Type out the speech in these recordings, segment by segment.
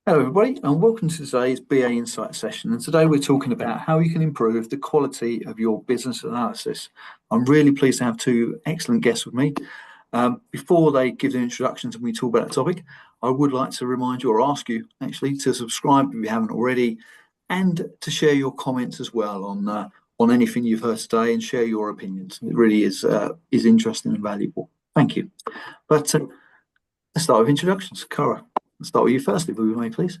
Hello, everybody, and welcome to today's BA Insight session. And today we're talking about how you can improve the quality of your business analysis. I'm really pleased to have two excellent guests with me. Before they give their introductions and we talk about the topic, I would like to remind you or ask you actually to subscribe if you haven't already, and to share your comments as well on anything you've heard today and share your opinions. It really is interesting and valuable. Thank you. But let's start with introductions. Cara, let's start with you first, if we may, please.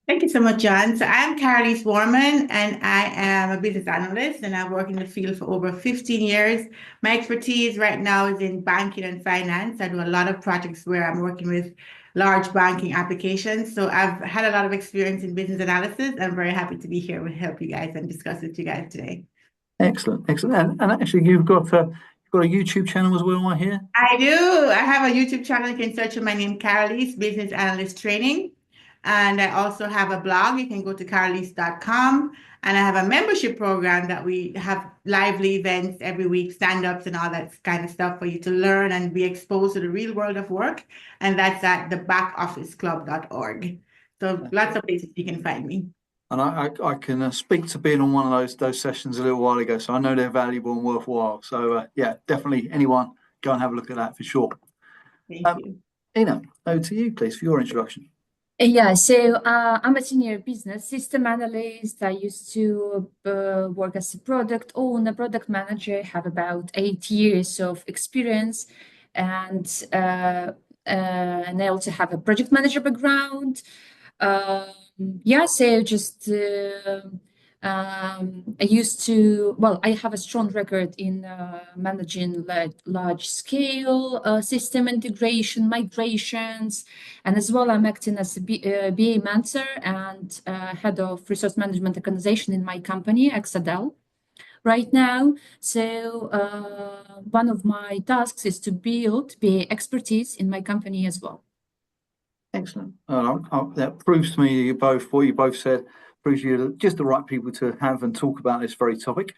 Thank you so much, John. So I'm Karaleise Wahrmann, and I am a business analyst, and I've worked in the field for over 15 years. My expertise right now is in banking and finance. I do a lot of projects where I'm working with large banking applications. So I've had a lot of experience in business analysis. I'm very happy to be here to help you guys and discuss with you guys today. Excellent, excellent. And actually, you've got a YouTube channel as well, I hear. I do. I have a YouTube channel. You can search for my name, Karaleise, Business Analyst Training. And I also have a blog. You can go to karaleise.com. And I have a membership program that we have lively events every week, stand-ups and all that kind of stuff for you to learn and be exposed to the real world of work. And that's at the backofficeclub.org. So lots of places you can find me. And I can speak to being on one of those sessions a little while ago, so I know they're valuable and worthwhile. So yeah, definitely anyone go and have a look at that for sure. Thank you. Ina, over to you, please, for your introduction. Yeah, so I'm a senior business system analyst. I used to work as a product owner, product manager, have about 8 years of experience, and I also have a project manager background. Yeah, so just I have a strong record in managing large scale system integration, migrations, and as well I'm acting as a BA mentor and head of resource management organization in my company, Exadel, right now. So one of my tasks is to build BA expertise in my company as well. Excellent. That proves to me what you both said, proves you're just the right people to have and talk about this very topic.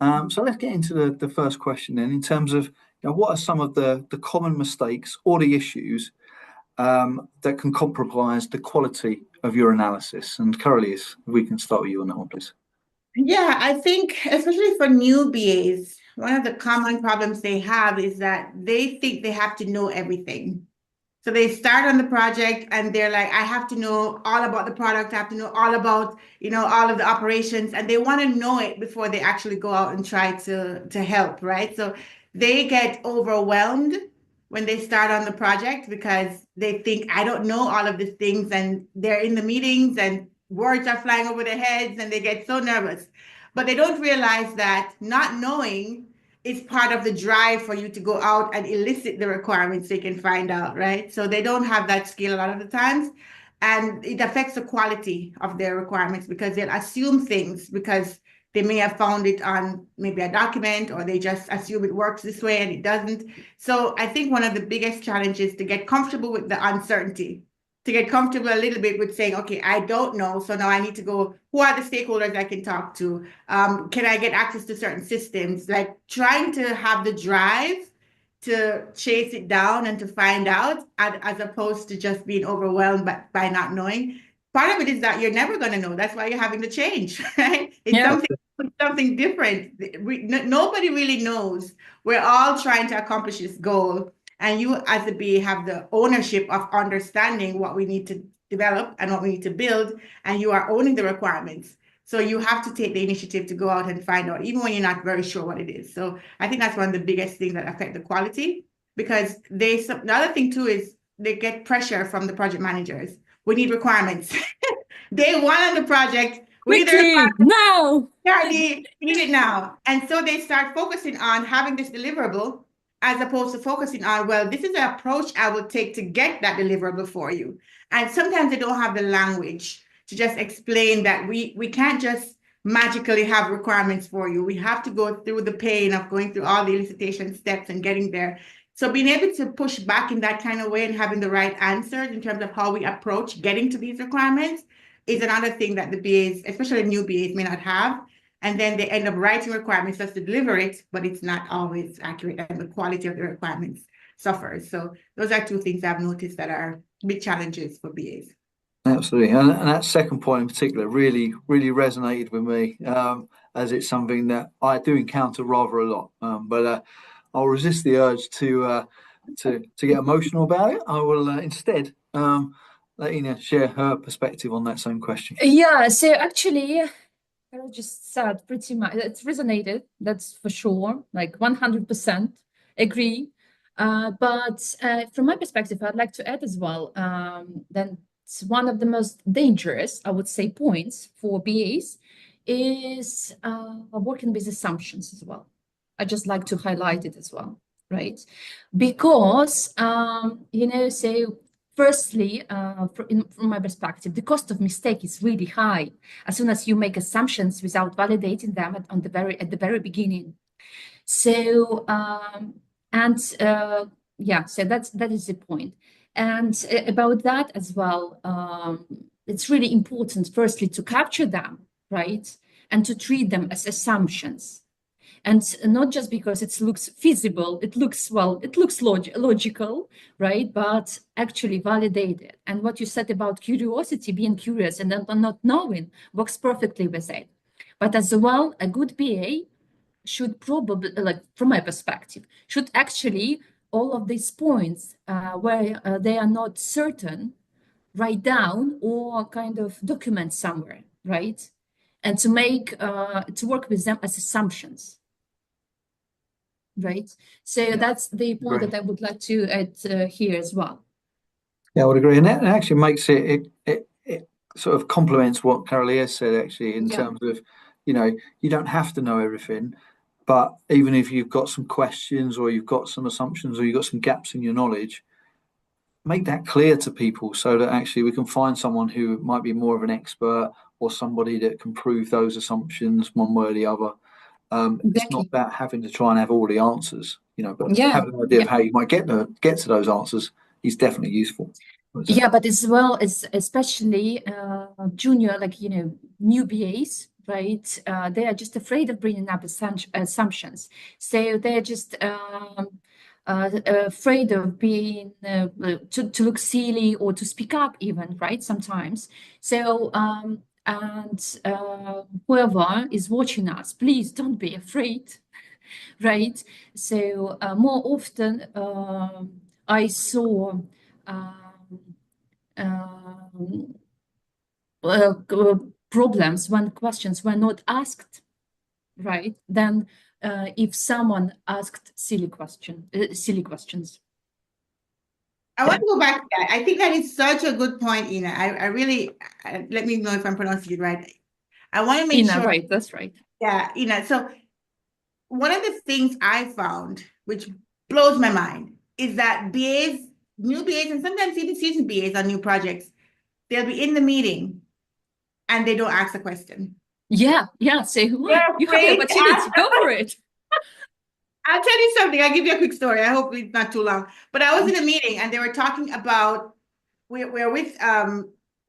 So let's get into the first question then, in terms of what are some of the common mistakes or the issues that can compromise the quality of your analysis. And Karaleise, we can start with you on that one, please. Yeah, I think especially for new BAs, one of the common problems they have is that they think they have to know everything. So they start on the project and they're like, I have to know all about the product. I have to know all about, all of the operations, and they want to know it before they actually go out and try to help, right? So they get overwhelmed when they start on the project because they think, I don't know all of these things, and they're in the meetings and words are flying over their heads and they get so nervous. But they don't realize that not knowing is part of the drive for you to go out and elicit the requirements so you can find out, right? So they don't have that skill a lot of the times. And it affects the quality of their requirements because they'll assume things because they may have found it on maybe a document, or they just assume it works this way and it doesn't. So I think one of the biggest challenges is to get comfortable with the uncertainty, to get comfortable a little bit with saying, okay, I don't know, so now I need to go, who are the stakeholders I can talk to? Can I get access to certain systems? Like trying to have the drive to chase it down and to find out, as opposed to just being overwhelmed by not knowing. Part of it is that you're never going to know. That's why you're having to change, right? It's something different. Nobody really knows. We're all trying to accomplish this goal. And you, as a BA, have the ownership of understanding what we need to develop and what we need to build, and you are owning the requirements. So you have to take the initiative to go out and find out, even when you're not very sure what it is. So I think that's one of the biggest things that affect the quality, because the other thing too is they get pressure from the project managers. We need requirements. Day one on the project, we need now. We need it now. And so they start focusing on having this deliverable, as opposed to focusing on, well, this is the approach I would take to get that deliverable for you. And sometimes they don't have the language to just explain that we can't just magically have requirements for you. We have to go through the pain of going through all the elicitation steps and getting there. So being able to push back in that kind of way and having the right answers in terms of how we approach getting to these requirements is another thing that the BAs, especially new BAs, may not have. And then they end up writing requirements just to deliver it, but it's not always accurate, and the quality of the requirements suffers. So those are two things I've noticed that are big challenges for BAs. Absolutely, and that second point in particular really, really resonated with me, as it's something that I do encounter rather a lot. But I'll resist the urge to get emotional about it. I will instead let Ina share her perspective on that same question. Yeah, so actually, I just said pretty much it's resonated, that's for sure, like 100% agree. But from my perspective, I'd like to add as well, then it's one of the most dangerous, I would say, points for BAs is working with assumptions as well. I just like to highlight it as well, right? Because, so firstly, from my perspective, the cost of mistake is really high as soon as you make assumptions without validating them at the very beginning. So yeah, so that is the point. And about that as well, it's really important, firstly, to capture them, right, and to treat them as assumptions. And not just because it looks feasible, it looks logical, right? But actually validated. And what you said about curiosity, being curious and not knowing, works perfectly with it. But as well, a good BA should probably, like from my perspective, should actually all of these points where they are not certain, write down or kind of document somewhere, right? And to work with them as assumptions. Right. So that's the point that I would like to add here as well. Yeah, I would agree. And that actually makes it sort of complements what Karaleise said, actually, in terms of, you don't have to know everything, but even if you've got some questions or you've got some assumptions or you've got some gaps in your knowledge, make that clear to people so that actually we can find someone who might be more of an expert or somebody that can prove those assumptions one way or the other. It's not about having to try and have all the answers, but having an idea of how you might get to those answers is definitely useful. Yeah, but as well as especially junior, like, new BAs, right? They are just afraid of bringing up assumptions. So they're just afraid of being to look silly or to speak up even, right? Sometimes. So and whoever is watching us, please don't be afraid, right? So more often I saw problems when questions were not asked, right? Then if someone asked silly questions. I want to go back to that. I think that is such a good point, Ina. I really, let me know if I'm pronouncing it right. I want to make Ina, sure. right, that's right. Yeah, Ina. So one of the things I found, which blows my mind, is that BAs, new BAs, and sometimes even seasoned BAs on new projects, they'll be in the meeting and they don't ask a question. Yeah. So you have the opportunity, go for it. I'll tell you something. I'll give you a quick story. I hope it's not too long. But I was in a meeting and they were talking about, we're with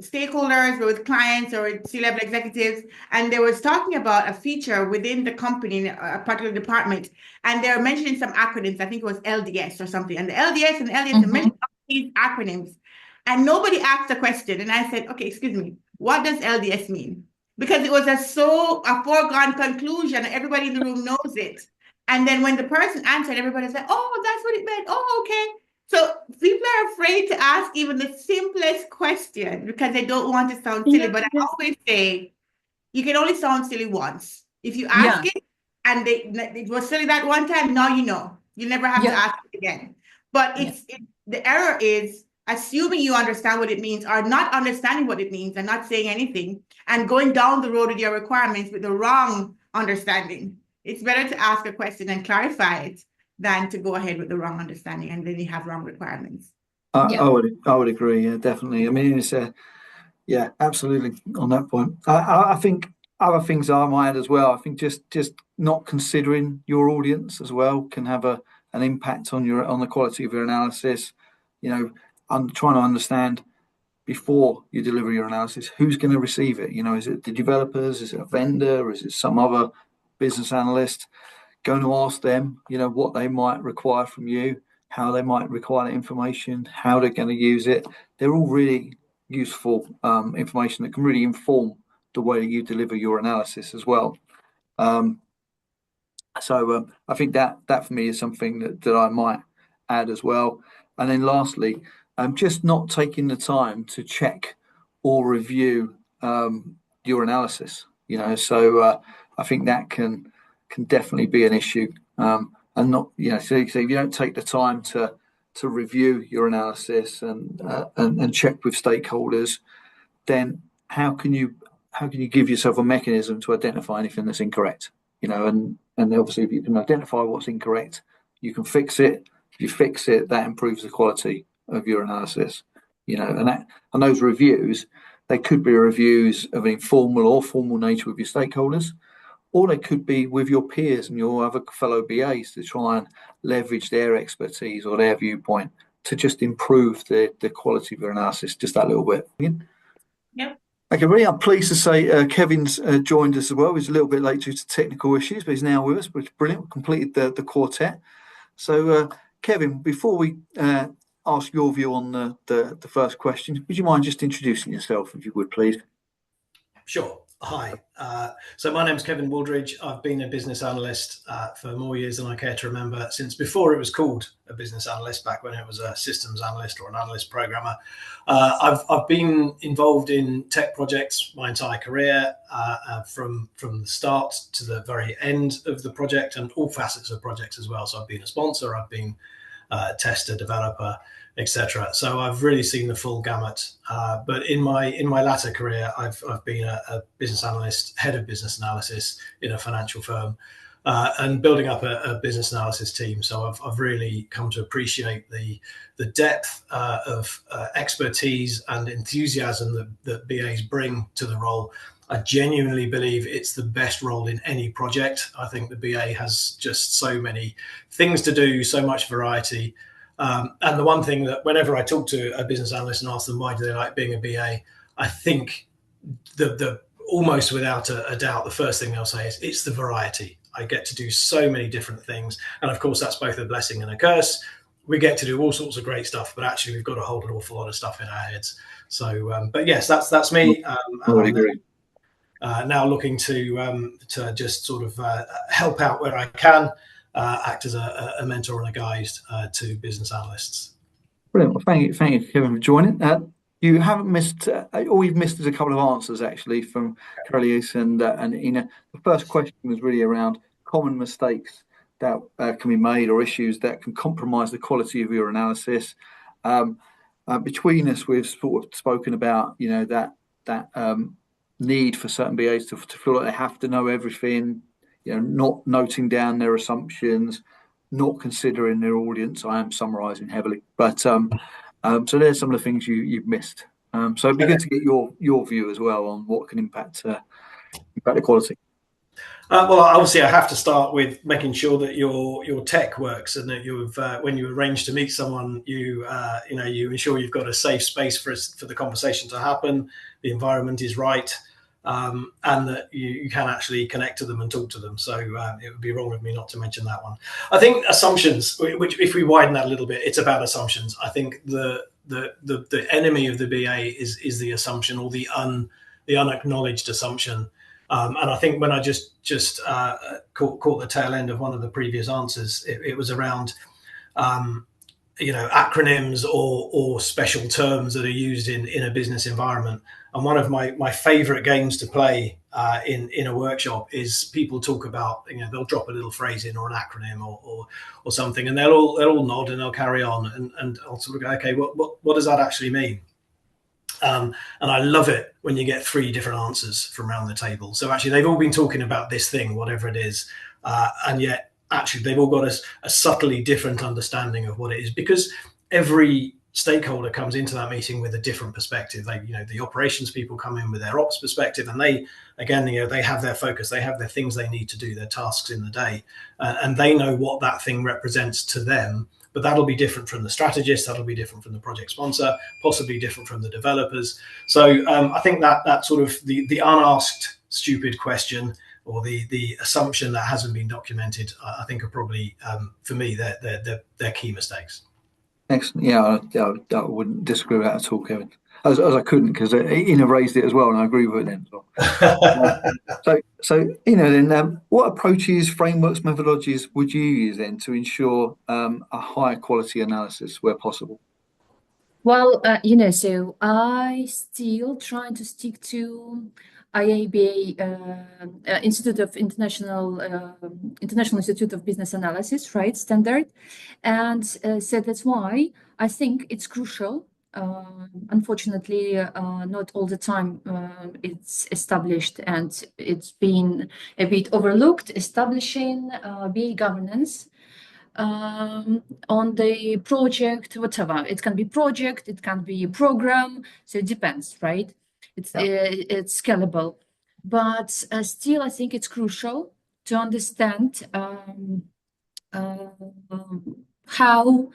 stakeholders, we're with clients or C-level executives, and they was talking about a feature within the company, a particular department, and they were mentioning some acronyms. I think it was LDS or something. And the LDS and LDS mentioned these acronyms. And nobody asked a question. And I said, okay, excuse me, what does LDS mean? Because it was a foregone conclusion. Everybody in the room knows it. And then when the person answered, everybody's like, oh, that's what it meant. Oh, okay. So people are afraid to ask even the simplest question because they don't want to sound silly. But I always say, you can only sound silly once. If you ask it and it was silly that one time, now you know. You never have to ask it again. But the error is assuming you understand what it means or not understanding what it means and not saying anything and going down the road with your requirements with the wrong understanding. It's better to ask a question and clarify it than to go ahead with the wrong understanding and then you have wrong requirements. I would agree. Yeah, definitely. I mean, it's absolutely on that point. I think other things I might add as well. I think just not considering your audience as well can have an impact on the quality of your analysis. I'm trying to understand before you deliver your analysis who's going to receive it. Is it the developers? Is it a vendor? Is it some other business analyst? Going to ask them, what they might require from you, how they might require the information, how they're going to use it. They're all really, useful information that can really inform the way that you deliver your analysis as well. So I think that for me is something that I might add as well. And then lastly, just not taking the time to check or review your analysis. So I think that can definitely be an issue. And not, so if you don't take the time to review your analysis and check with stakeholders, then how can you give yourself a mechanism to identify anything that's incorrect? And obviously if you can identify what's incorrect, you can fix it. If you fix it, that improves the quality of your analysis. And those reviews, they could be reviews of an informal or formal nature with your stakeholders, or they could be with your peers and your other fellow BAs to try and leverage their expertise or their viewpoint to just improve the quality of your analysis just that little bit. Yep. Okay, really, I'm pleased to say Kevin's joined us as well. He's a little bit late due to technical issues, but he's now with us, which is brilliant. We've completed the quartet. So, Kevin, before we ask your view on the first question, would you mind just introducing yourself, if you would, please? Sure. Hi. So my name's Kevin Wooldridge. I've been a business analyst for more years than I care to remember, since before it was called a business analyst, back when it was a systems analyst or an analyst programmer. I've been involved in tech projects my entire career, from the start to the very end of the project, and all facets of projects as well. So I've been a sponsor, I've been a tester, developer, etc. So I've really seen the full gamut. But in my latter career, I've been a business analyst, head of business analysis in a financial firm, and building up a business analysis team. So I've really come to appreciate the depth of expertise and enthusiasm that BAs bring to the role. I genuinely believe it's the best role in any project. I think the BA has just so many things to do, so much variety. And the one thing that whenever I talk to a business analyst and ask them why do they like being a BA, I think the almost without a doubt, the first thing they'll say is it's the variety. I get to do so many different things. And of course, that's both a blessing and a curse. We get to do all sorts of great stuff, but actually we've got to hold an awful lot of stuff in our heads. So, but yes, that's me. I would agree. Now looking to just sort of help out where I can, act as a mentor and a guide to business analysts. Brilliant. Well, thank you, Kevin, for joining. You haven't missed, all you've missed is a couple of answers actually from Karaleise and Ina. The first question was really around common mistakes that can be made or issues that can compromise the quality of your analysis. Between us, we've sort of spoken about, that need for certain BAs to feel like they have to know everything, not noting down their assumptions, not considering their audience. I am summarising heavily, but so there's some of the things you've missed. So it'd be good to get your view as well on what can impact the quality. Well, obviously, I have to start with making sure that your tech works, and that you've when you arrange to meet someone, you ensure you've got a safe space for the conversation to happen. The environment is right, and that you can actually connect to them and talk to them. So it would be wrong of me not to mention that one. I think assumptions, which if we widen that a little bit, it's about assumptions. I think the enemy of the BA is the assumption, or the unacknowledged assumption. And I think when I just caught the tail end of one of the previous answers, it was around acronyms or special terms that are used in a business environment. And one of my favorite games to play in a workshop is people talk about, they'll drop a little phrase in, or an acronym or something, and they'll all nod and they'll carry on, and I'll sort of go, okay, what does that actually mean? And I love it when you get 3 different answers from around the table. So actually they've all been talking about this thing, whatever it is, and yet actually they've all got a subtly different understanding of what it is, because every stakeholder comes into that meeting with a different perspective. The operations people come in with their ops perspective, and they have their focus, they have their things they need to do, their tasks in the day, and they know what that thing represents to them. But that'll be different from the strategist, that'll be different from the project sponsor, possibly different from the developers. So I think that sort of the unasked stupid question, or the assumption that hasn't been documented, I think are probably, for me, they're key mistakes. Excellent. Yeah, I wouldn't disagree with that at all, Kevin. As I couldn't, because Ina raised it as well, and I agree with it then as well. So then, what approaches, frameworks, methodologies would you use then to ensure a higher quality analysis where possible? Well, so I still trying to stick to IIBA, International Institute of Business Analysis, right, standard, and so that's why I think it's crucial. Unfortunately, not all the time it's established, and it's been a bit overlooked. Establishing BA governance on the project, whatever. It can be project, it can be a program, so it depends, right? It's scalable, but still I think it's crucial to understand how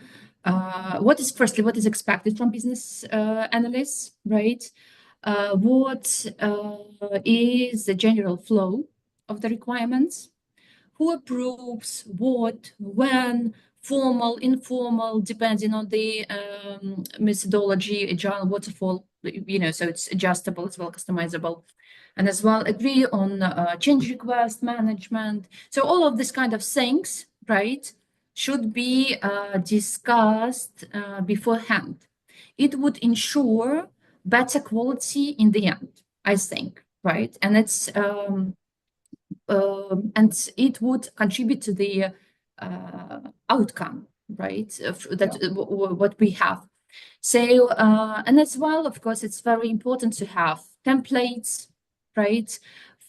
what is expected from business analysts, right? What is the general flow of the requirements? Who approves what, when, formal, informal, depending on the methodology, agile, waterfall, so it's adjustable as well, customizable, and as well agree on change request management. So all of this kind of things, right, should be discussed beforehand. It would ensure better quality in the end, I think, right? And it's and it would contribute to the outcome, right? What we have. So, and as well, of course, it's very important to have templates, right,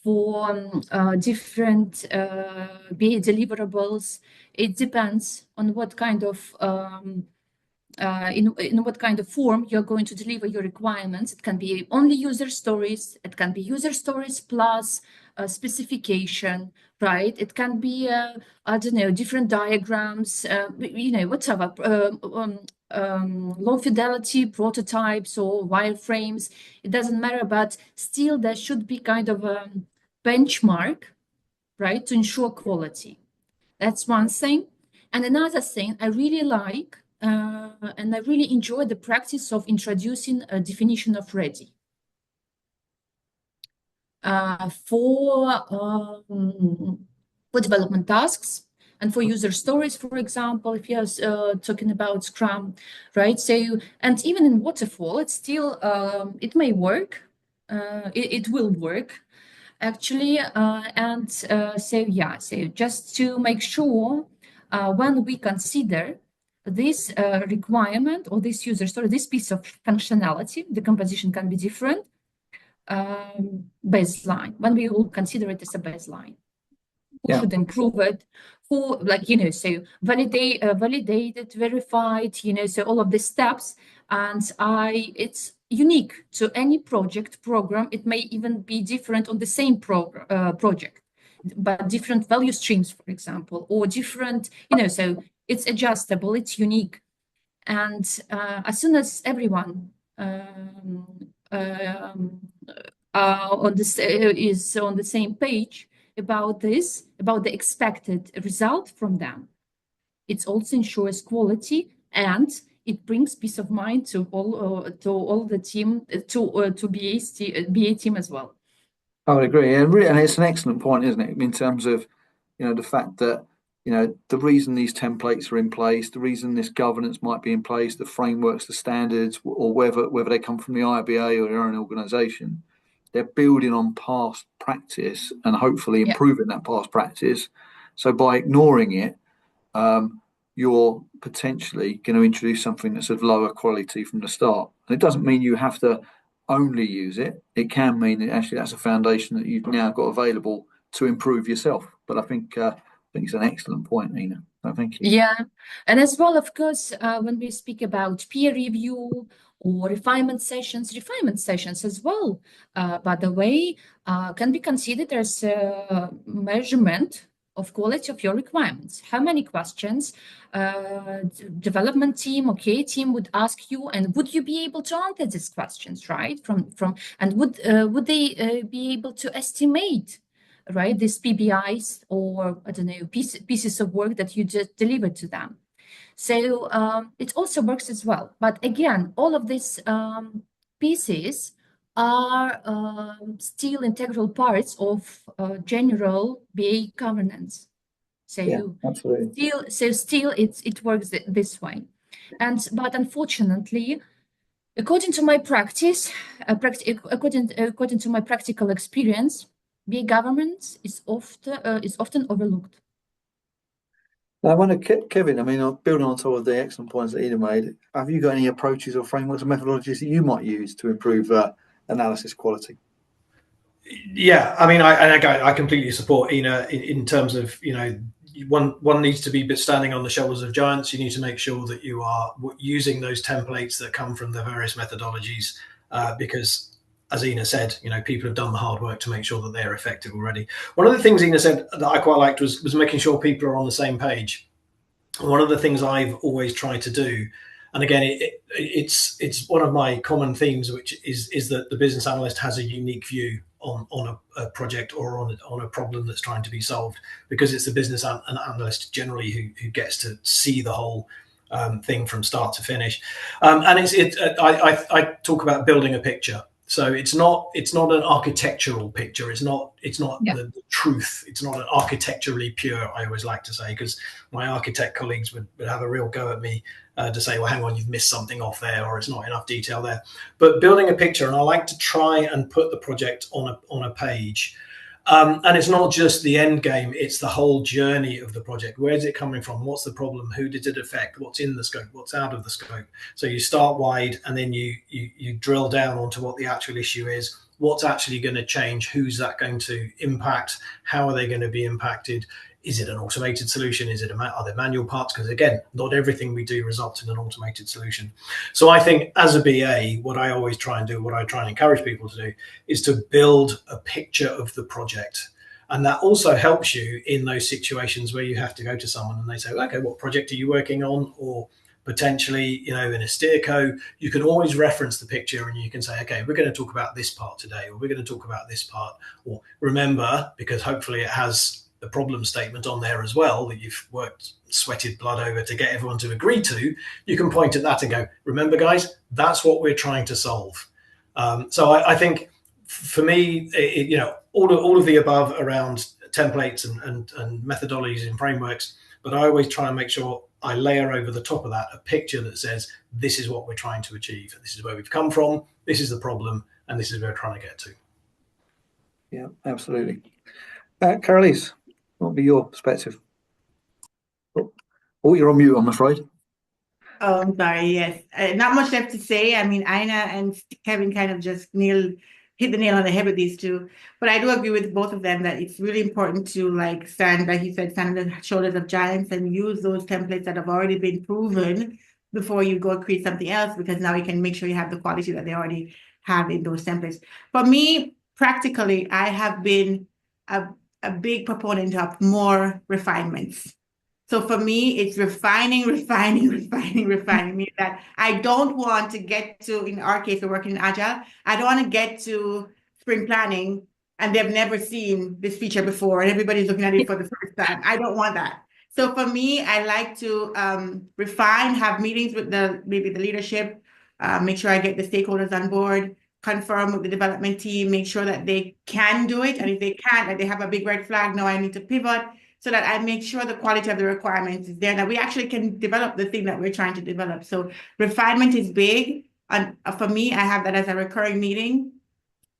for different BA deliverables. It depends on what kind of in what kind of form you're going to deliver your requirements. It can be only user stories. It can be user stories plus specification, right? It can be, I don't know, different diagrams, whatever, low fidelity prototypes or wireframes. It doesn't matter, but still there should be kind of a benchmark, right, to ensure quality. That's one thing. And another thing I really like, and I really enjoy the practice of introducing a definition of ready. For development tasks and for user stories, for example, if you're talking about Scrum, right? So, and even in waterfall, it's still, it may work, it will work actually. So just to make sure when we consider this requirement or this user story, this piece of functionality, the composition can be different. Baseline, when we will consider it as a baseline, who should improve it, who, so validated, verified, so all of the steps. And it's unique to any program. It may even be different on the same project, but different value streams, for example, or different, so it's adjustable, it's unique. And as soon as everyone is on the same page about this, about the expected result from them, it also ensures quality, and it brings peace of mind to all the team, to BA team as well. I would agree, and it's an excellent point, isn't it? In terms of the fact that the reason these templates are in place, the reason this governance might be in place, the frameworks, the standards, or whether they come from the IIBA or their own organisation, they're building on past practice and hopefully improving that past practice. So by ignoring it, you're potentially going to introduce something that's of lower quality from the start. And it doesn't mean you have to only use it. It can mean that actually that's a foundation that you've now got available to improve yourself. But I think it's an excellent point, Ina. Thank you. Yeah, and as well, of course, when we speak about peer review or refinement sessions as well, by the way, can be considered as a measurement of quality of your requirements. How many questions development team or QA team would ask you, and would you be able to answer these questions, right? And would they be able to estimate, right, these PBIs or, I don't know, pieces of work that you just delivered to them? So it also works as well. But again, all of these pieces are still integral parts of general BA governance. So Yeah, absolutely. still it works this way. But unfortunately, according to my practice, according to my practical experience, BA governance is often overlooked. Now, I wonder, Kevin, I mean, building on top of the excellent points that Ina made, have you got any approaches or frameworks or methodologies that you might use to improve analysis quality? Yeah, I mean, I completely support Ina in terms of, you know, one needs to be standing on the shoulders of giants. You need to make sure that you are using those templates that come from the various methodologies, because, as Ina said, you know, people have done the hard work to make sure that they're effective already. One of the things Ina said that I quite liked was making sure people are on the same page. One of the things I've always tried to do, and again, it's one of my common themes, which is that the business analyst has a unique view on a project or on a problem that's trying to be solved, because it's the business analyst generally who gets to see the whole thing from start to finish. And I talk about building a picture. So it's not an architectural picture. It's not the truth. It's not an architecturally pure, I always like to say, because my architect colleagues would have a real go at me to say, well, hang on, you've missed something off there, or it's not enough detail there. But building a picture, and I like to try and put the project on a page. And it's not just the end game, it's the whole journey of the project. Where's it coming from? What's the problem? Who did it affect? What's in the scope? What's out of the scope? So you start wide, and then you drill down onto what the actual issue is. What's actually going to change? Who's that going to impact? How are they going to be impacted? Is it an automated solution? Are there manual parts? Because again, not everything we do results in an automated solution. So I think as a BA, what I always try and do, what I try and encourage people to do, is to build a picture of the project. And that also helps you in those situations where you have to go to someone and they say, okay, what project are you working on? Or potentially, you know, in a steerco, you can always reference the picture and you can say, okay, we're going to talk about this part today, or we're going to talk about this part. Or remember, because hopefully it has the problem statement on there as well that you've sweated blood over to get everyone to agree to, you can point at that and go, remember guys, that's what we're trying to solve. So I think for me, you know, all of the above around templates and methodologies and frameworks, but I always try and make sure I layer over the top of that a picture that says, this is what we're trying to achieve. This is where we've come from. This is the problem. And this is where we're trying to get to. Yeah, absolutely. Karaleise, what would be your perspective? Oh, you're on mute, I'm afraid. Oh, I'm sorry. Yes, not much left to say. I mean, Ina and Kevin kind of just hit the nail on the head with these two. But I do agree with both of them that it's really important to, like, stand, like you said, stand on the shoulders of giants and use those templates that have already been proven before you go create something else, because now you can make sure you have the quality that they already have in those templates. For me, practically, I have been a big proponent of more refinements. So for me, it's refining. Meaning that I don't want to get to, in our case, we're working in Agile, I don't want to get to sprint planning and they've never seen this feature before and everybody's looking at it for the first time. I don't want that. So for me, I like to refine, have meetings with maybe the leadership, make sure I get the stakeholders on board, confirm with the development team, make sure that they can do it. And if they can't, that they have a big red flag, no, I need to pivot, so that I make sure the quality of the requirements is there, that we actually can develop the thing that we're trying to develop. So refinement is big. And for me, I have that as a recurring meeting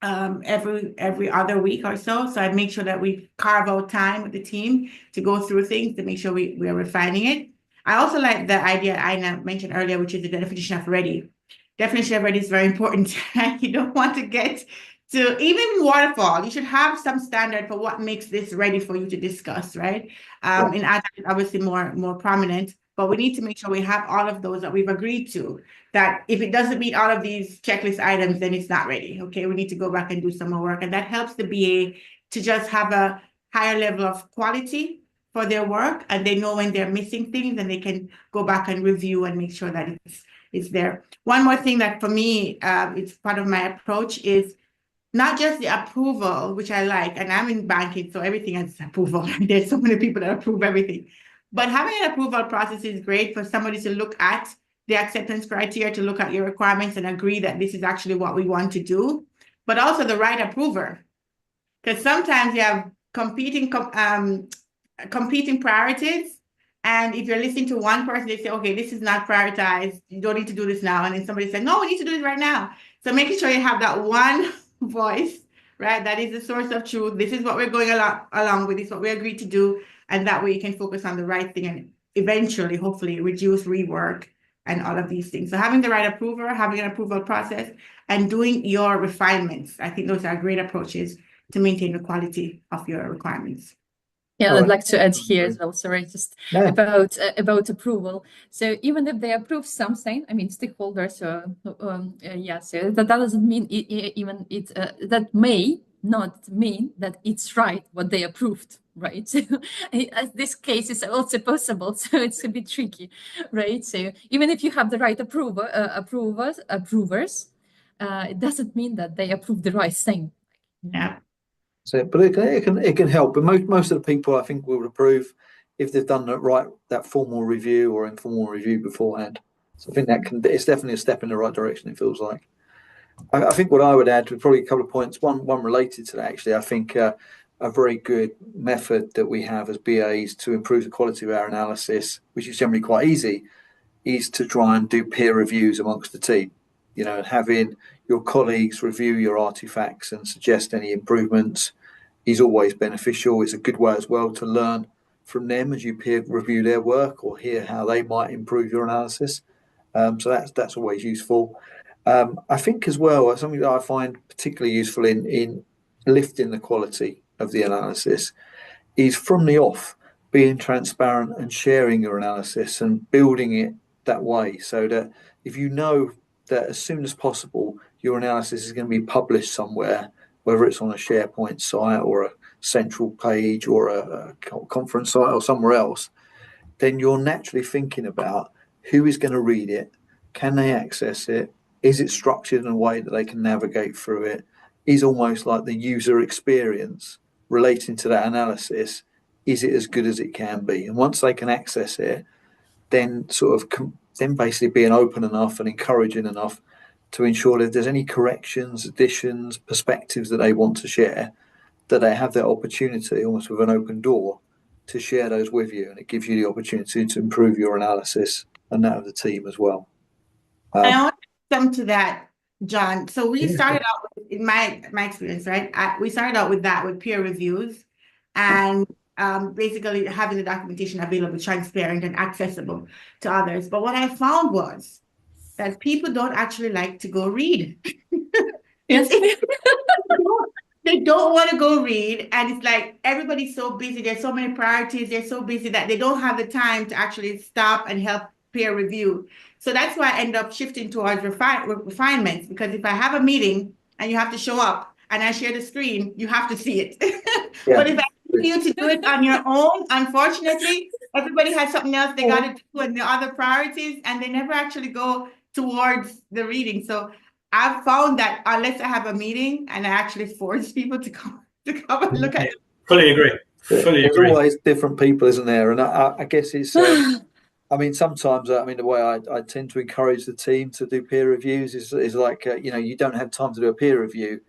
every other week or so. So I make sure that we carve out time with the team to go through things to make sure we are refining it. I also like the idea Ina mentioned earlier, which is the definition of ready. Definition of ready is very important. You don't want to get to, even waterfall, you should have some standard for what makes this ready for you to discuss, right? In Agile, it's obviously more prominent, but we need to make sure we have all of those that we've agreed to, that if it doesn't meet all of these checklist items, then it's not ready. Okay, we need to go back and do some more work. And that helps the BA to just have a higher level of quality for their work, and they know when they're missing things and they can go back and review and make sure that it's there. One more thing that for me, it's part of my approach is not just the approval, which I like, and I'm in banking, so everything is approval. There's so many people that approve everything. But having an approval process is great for somebody to look at the acceptance criteria, to look at your requirements and agree that this is actually what we want to do, but also the right approver. Because sometimes you have competing priorities. And if you're listening to one person, they say, okay, this is not prioritized. You don't need to do this now. And then somebody says, no, we need to do it right now. So making sure you have that one voice, right? That is the source of truth. This is what we're going along with. This is what we agreed to do. And that way you can focus on the right thing and eventually, hopefully, reduce rework and all of these things. So having the right approver, having an approval process, and doing your refinements. I think those are great approaches to maintain the quality of your requirements. Yeah, All I'd right. like to add here as well, sorry, just Yeah. about approval. So even if they approve something, I mean, stakeholders, so that doesn't mean that may not mean that it's right what they approved, right? So this case is also possible, so it's a bit tricky, right? So even if you have the right approvers, it doesn't mean that they approve the right thing. Yeah. So, but it can help. But most of the people, I think, will approve if they've done that formal review or informal review beforehand. So I think it's definitely a step in the right direction. It feels like. I think what I would add would probably a couple of points. One related to that, actually. I think a very good method that we have as BAs to improve the quality of our analysis, which is generally quite easy, is to try and do peer reviews amongst the team. You know, and having your colleagues review your artifacts and suggest any improvements is always beneficial. It's a good way as well to learn from them as you peer review their work or hear how they might improve your analysis. So that's always useful. I think as well, something that I find particularly useful in lifting the quality of the analysis is from the off, being transparent and sharing your analysis and building it that way, so that if you know that as soon as possible your analysis is going to be published somewhere, whether it's on a SharePoint site or a central page or a conference site or somewhere else, then you're naturally thinking about who is going to read it, can they access it, is it structured in a way that they can navigate through it, is almost like the user experience relating to that analysis, is it as good as it can be? And once they can access it, then then basically being open enough and encouraging enough to ensure that if there's any corrections, additions, perspectives that they want to share, that they have that opportunity almost with an open door to share those with you. And it gives you the opportunity to improve your analysis and that of the team as well. I want to come to that, John. So we started out with, in my experience, right? We started out with that, with peer reviews and basically having the documentation available, transparent and accessible to others. But what I found was that people don't actually like to go read. Yes. They don't want to go read. And it's like everybody's so busy. There's so many priorities. They're so busy that they don't have the time to actually stop and help peer review. So that's why I end up shifting towards refinements, because if I have a meeting and you have to show up and I share the screen, you have to see it. Yeah. But if I ask you to do it on your own, unfortunately, everybody has something else they got to do and the other priorities, and they never actually go towards the reading. So I've found that unless I have a meeting and I actually force people to come and look at it. Fully agree. There's always different people, isn't there? And I guess it's I mean, sometimes, the way I tend to encourage the team to do peer reviews is like, you don't have time to do a peer review,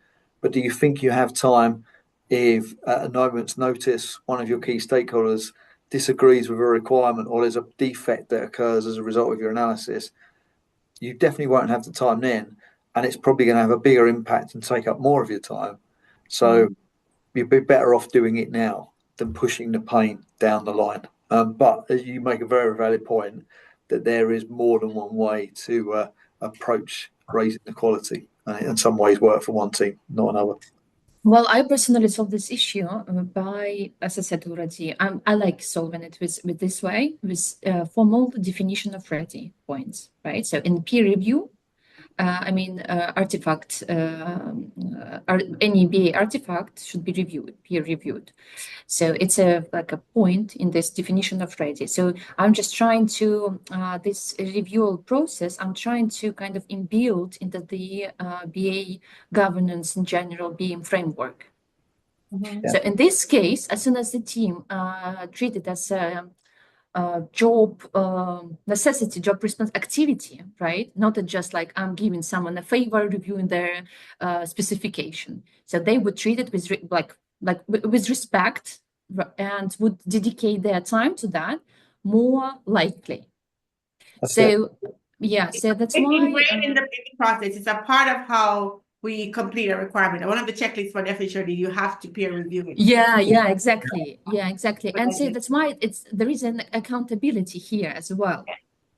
but do you think you have time if at a moment's notice, one of your key stakeholders disagrees with a requirement or there's a defect that occurs as a result of your analysis? You definitely won't have the time then, and it's probably going to have a bigger impact and take up more of your time. So you'd be better off doing it now than pushing the pain down the line. But as you make a very valid point, that there is more than one way to approach raising the quality, and in some ways work for one team, not another. Well, I personally solve this issue by, as I said already, I like solving it with this way, with formal definition of ready points, right? So in peer review, artifact, any BA artifact should be peer reviewed. So it's like a point in this definition of ready. So I'm just trying to, this review process, I'm trying to kind of inbuild into the BA governance in general, BA framework. Mm-hmm. So in this case, as soon as the team treat it as job necessity, job response activity, right? Not just like I'm giving someone a favor, reviewing their specification. So they would treat it with with respect and would dedicate their time to that more likely. So that's It's why ingrained in the process. It's a part of how we complete a requirement. One of the checklists for definitely you have to peer review it. Exactly. And so that's why there is an accountability here as well,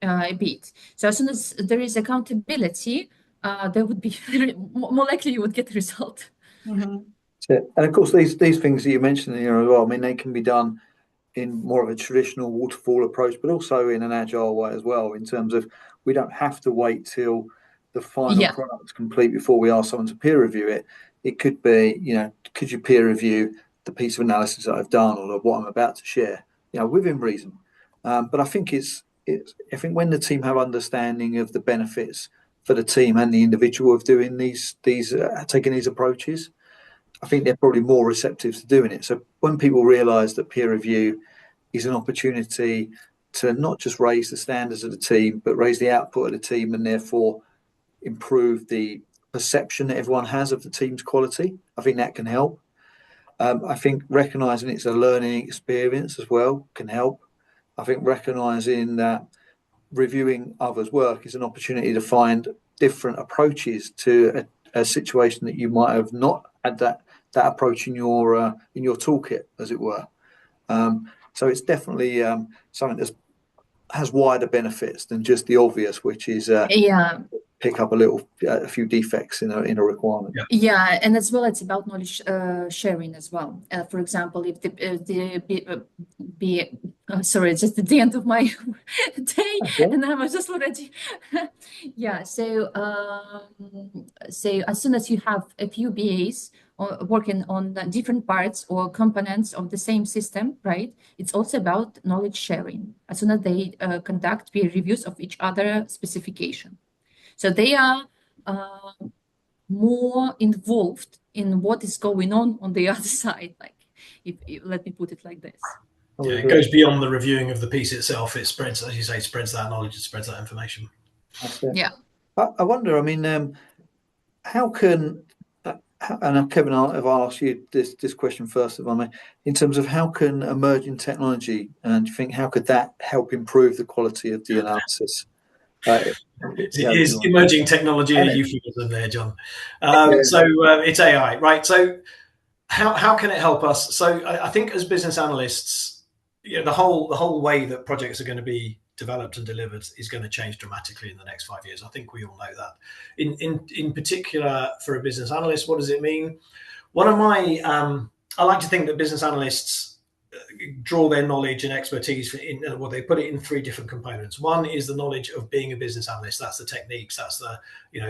a bit. So as soon as there is accountability, there would be more likely you would get the result. Mm-hmm. And of course, these things that you mentioned here as well, I mean, they can be done in more of a traditional waterfall approach, but also in an agile way as well, in terms of we don't have to wait till the final product's complete before we ask someone to peer review it. It could be, could you peer review the piece of analysis that I've done or what I'm about to share, within reason. But I think I think when the team have understanding of the benefits for the team and the individual of doing taking these approaches, I think they're probably more receptive to doing it. So when people realise that peer review is an opportunity to not just raise the standards of the team, but raise the output of the team and therefore improve the perception that everyone has of the team's quality, I think that can help. I think recognising it's a learning experience as well can help. I think recognising that reviewing others' work is an opportunity to find different approaches to a situation that you might have not had that approach in your toolkit, as it were. So it's definitely something that has wider benefits than just the obvious, which is pick up a few defects in a requirement. And as well, it's about knowledge sharing as well. For example, if sorry, it's just at the end of my day, and I was just already So as soon as you have a few BAs working on different parts or components of the same system, right? It's also about knowledge sharing. As soon as they conduct peer reviews of each other specification. So they are more involved in what is going on the other side. Like, if let me put it like this. Yeah, it goes beyond the reviewing of the piece itself. It spreads, as you say, spreads that knowledge, it spreads that information. Yeah. I wonder, I mean, how can, and Kevin, I've asked you this question first, if I may, in terms of how can emerging technology, and you think how could that help improve the quality of the analysis? Is emerging technology a euphemism there, John? So it's AI, right? So how can it help us? So I think as business analysts, the whole way that projects are going to be developed and delivered is going to change dramatically in the next 5 years. I think we all know that. In particular, for a business analyst, what does it mean? One of my I like to think that business analysts draw their knowledge and expertise they put it in 3 different components. One is the knowledge of being a business analyst. That's the techniques. That's the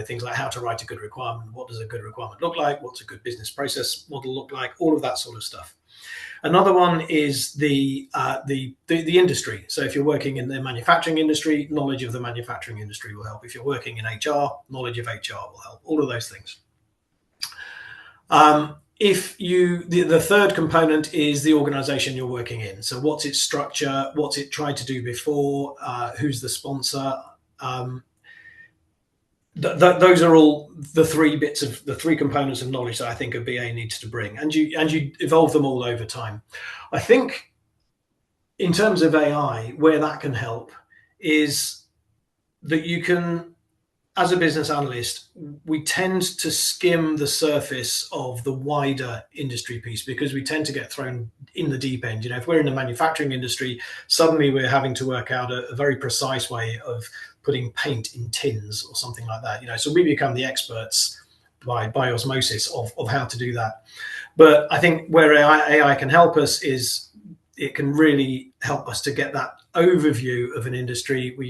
things like how to write a good requirement. What does a good requirement look like? What's a good business process model look like? All of that sort of stuff. Another one is the industry. So if you're working in the manufacturing industry, knowledge of the manufacturing industry will help. If you're working in HR, knowledge of HR will help. All of those things. The third component is the organization you're working in. So what's its structure? What's it tried to do before? Who's the sponsor? Those are all the 3 components of knowledge that I think a BA needs to bring, and you evolve them all over time. I think in terms of AI, where that can help is that you can, as a business analyst, we tend to skim the surface of the wider industry piece because we tend to get thrown in the deep end. If we're in the manufacturing industry, suddenly we're having to work out a very precise way of putting paint in tins or something like that. So we become the experts by osmosis of how to do that. But I think where AI can help us is it can really help us to get that overview of an industry where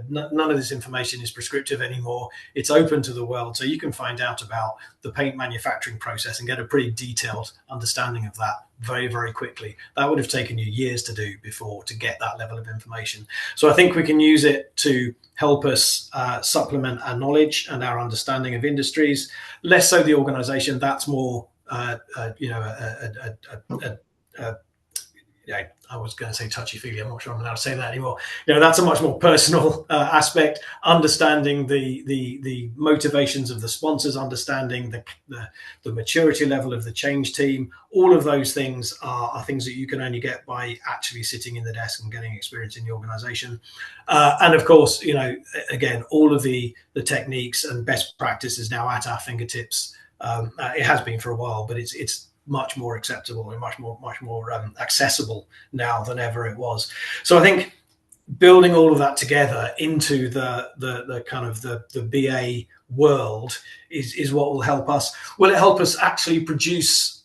none of this information is prescriptive anymore. It's open to the world, so you can find out about the paint manufacturing process and get a pretty detailed understanding of that very, very quickly. That would have taken you years to do before to get that level of information. So I think we can use it to help us supplement our knowledge and our understanding of industries. Less so the organization. That's more I was going to say touchy-feely. I'm not sure I'm allowed to say that anymore. That's a much more personal aspect. Understanding the motivations of the sponsors, understanding the maturity level of the change team. All of those things are things that you can only get by actually sitting in the desk and getting experience in the organization. And of course, again, all of the techniques and best practices now at our fingertips. It has been for a while, but it's much more acceptable and much more accessible now than ever it was. So I think building all of that together into the kind of the BA world is what will help us. Will it help us actually produce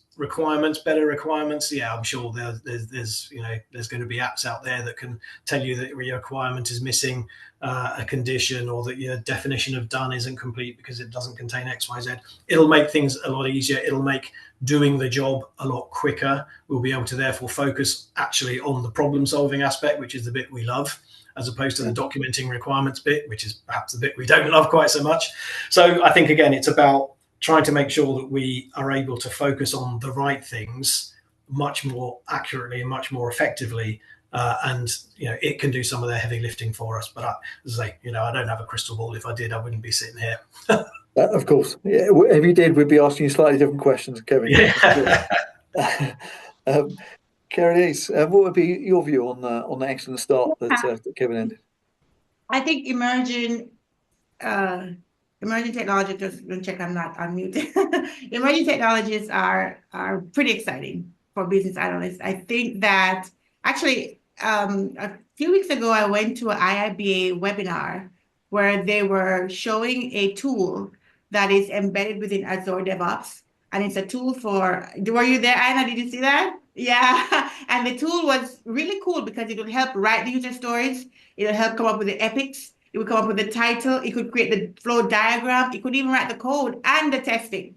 better requirements? Yeah, I'm sure there's going to be apps out there that can tell you that your requirement is missing a condition, or that your definition of done isn't complete because it doesn't contain XYZ. It'll make things a lot easier. It'll make doing the job a lot quicker. We'll be able to therefore focus actually on the problem solving aspect, which is the bit we love, as opposed to the documenting requirements bit, which is perhaps the bit we don't love quite so much. So I think, again, it's about trying to make sure that we are able to focus on the right things much more accurately and much more effectively. And it can do some of the heavy lifting for us. But as I say, I don't have a crystal ball. If I did, I wouldn't be sitting here. Of course. Yeah, if you did, we'd be asking you slightly different questions, Kevin. Yeah. Karaleise, what would be your view on the excellent start that Kevin ended? I think emerging technologies, just going to check I'm not on mute. Emerging technologies are pretty exciting for business analysts. I think that actually a few weeks ago, I went to an IIBA webinar where they were showing a tool that is embedded within Azure DevOps. And it's a tool were you there, Anna? Did you see that? Yeah. And the tool was really cool because it would help write the user stories. It would help come up with the epics. It would come up with the title. It could create the flow diagram. It could even write the code and the testing.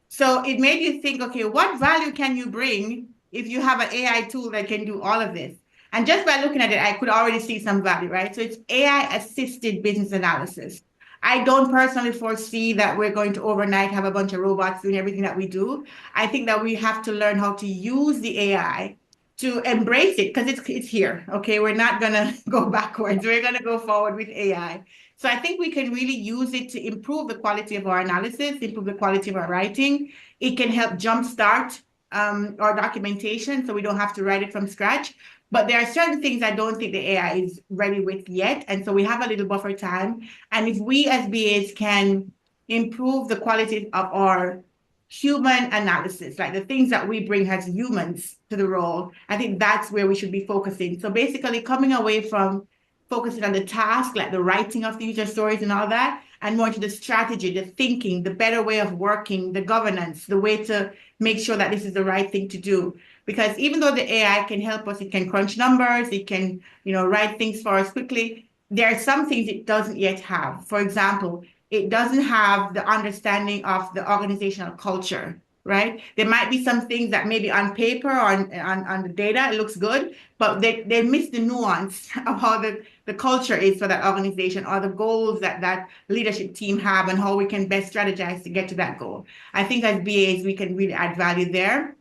So it made you think, okay, what value can you bring if you have an AI tool that can do all of this? And just by looking at it, I could already see some value, right? So it's AI-assisted business analysis. I don't personally foresee that we're going to overnight have a bunch of robots doing everything that we do. I think that we have to learn how to use the AI to embrace it, because it's here, okay? We're not going to go backwards. We're going to go forward with AI. So I think we can really use it to improve the quality of our analysis, improve the quality of our writing. It can help jumpstart our documentation so we don't have to write it from scratch. But there are certain things I don't think the AI is ready with yet. And so we have a little buffer time. And if we as BAs can improve the quality of our human analysis, like the things that we bring as humans to the role, I think that's where we should be focusing. So basically coming away from focusing on the task, like the writing of the user stories and all that, and more to the strategy, the thinking, the better way of working, the governance, the way to make sure that this is the right thing to do. Because even though the AI can help us, it can crunch numbers, it can, write things for us quickly, there are some things it doesn't yet have. For example, it doesn't have the understanding of the organizational culture, right? There might be some things that maybe on paper or on the data, it looks good, but they miss the nuance of how the culture is for that organization, or the goals that leadership team have, and how we can best strategize to get to that goal. I think as BAs, we can really add value there.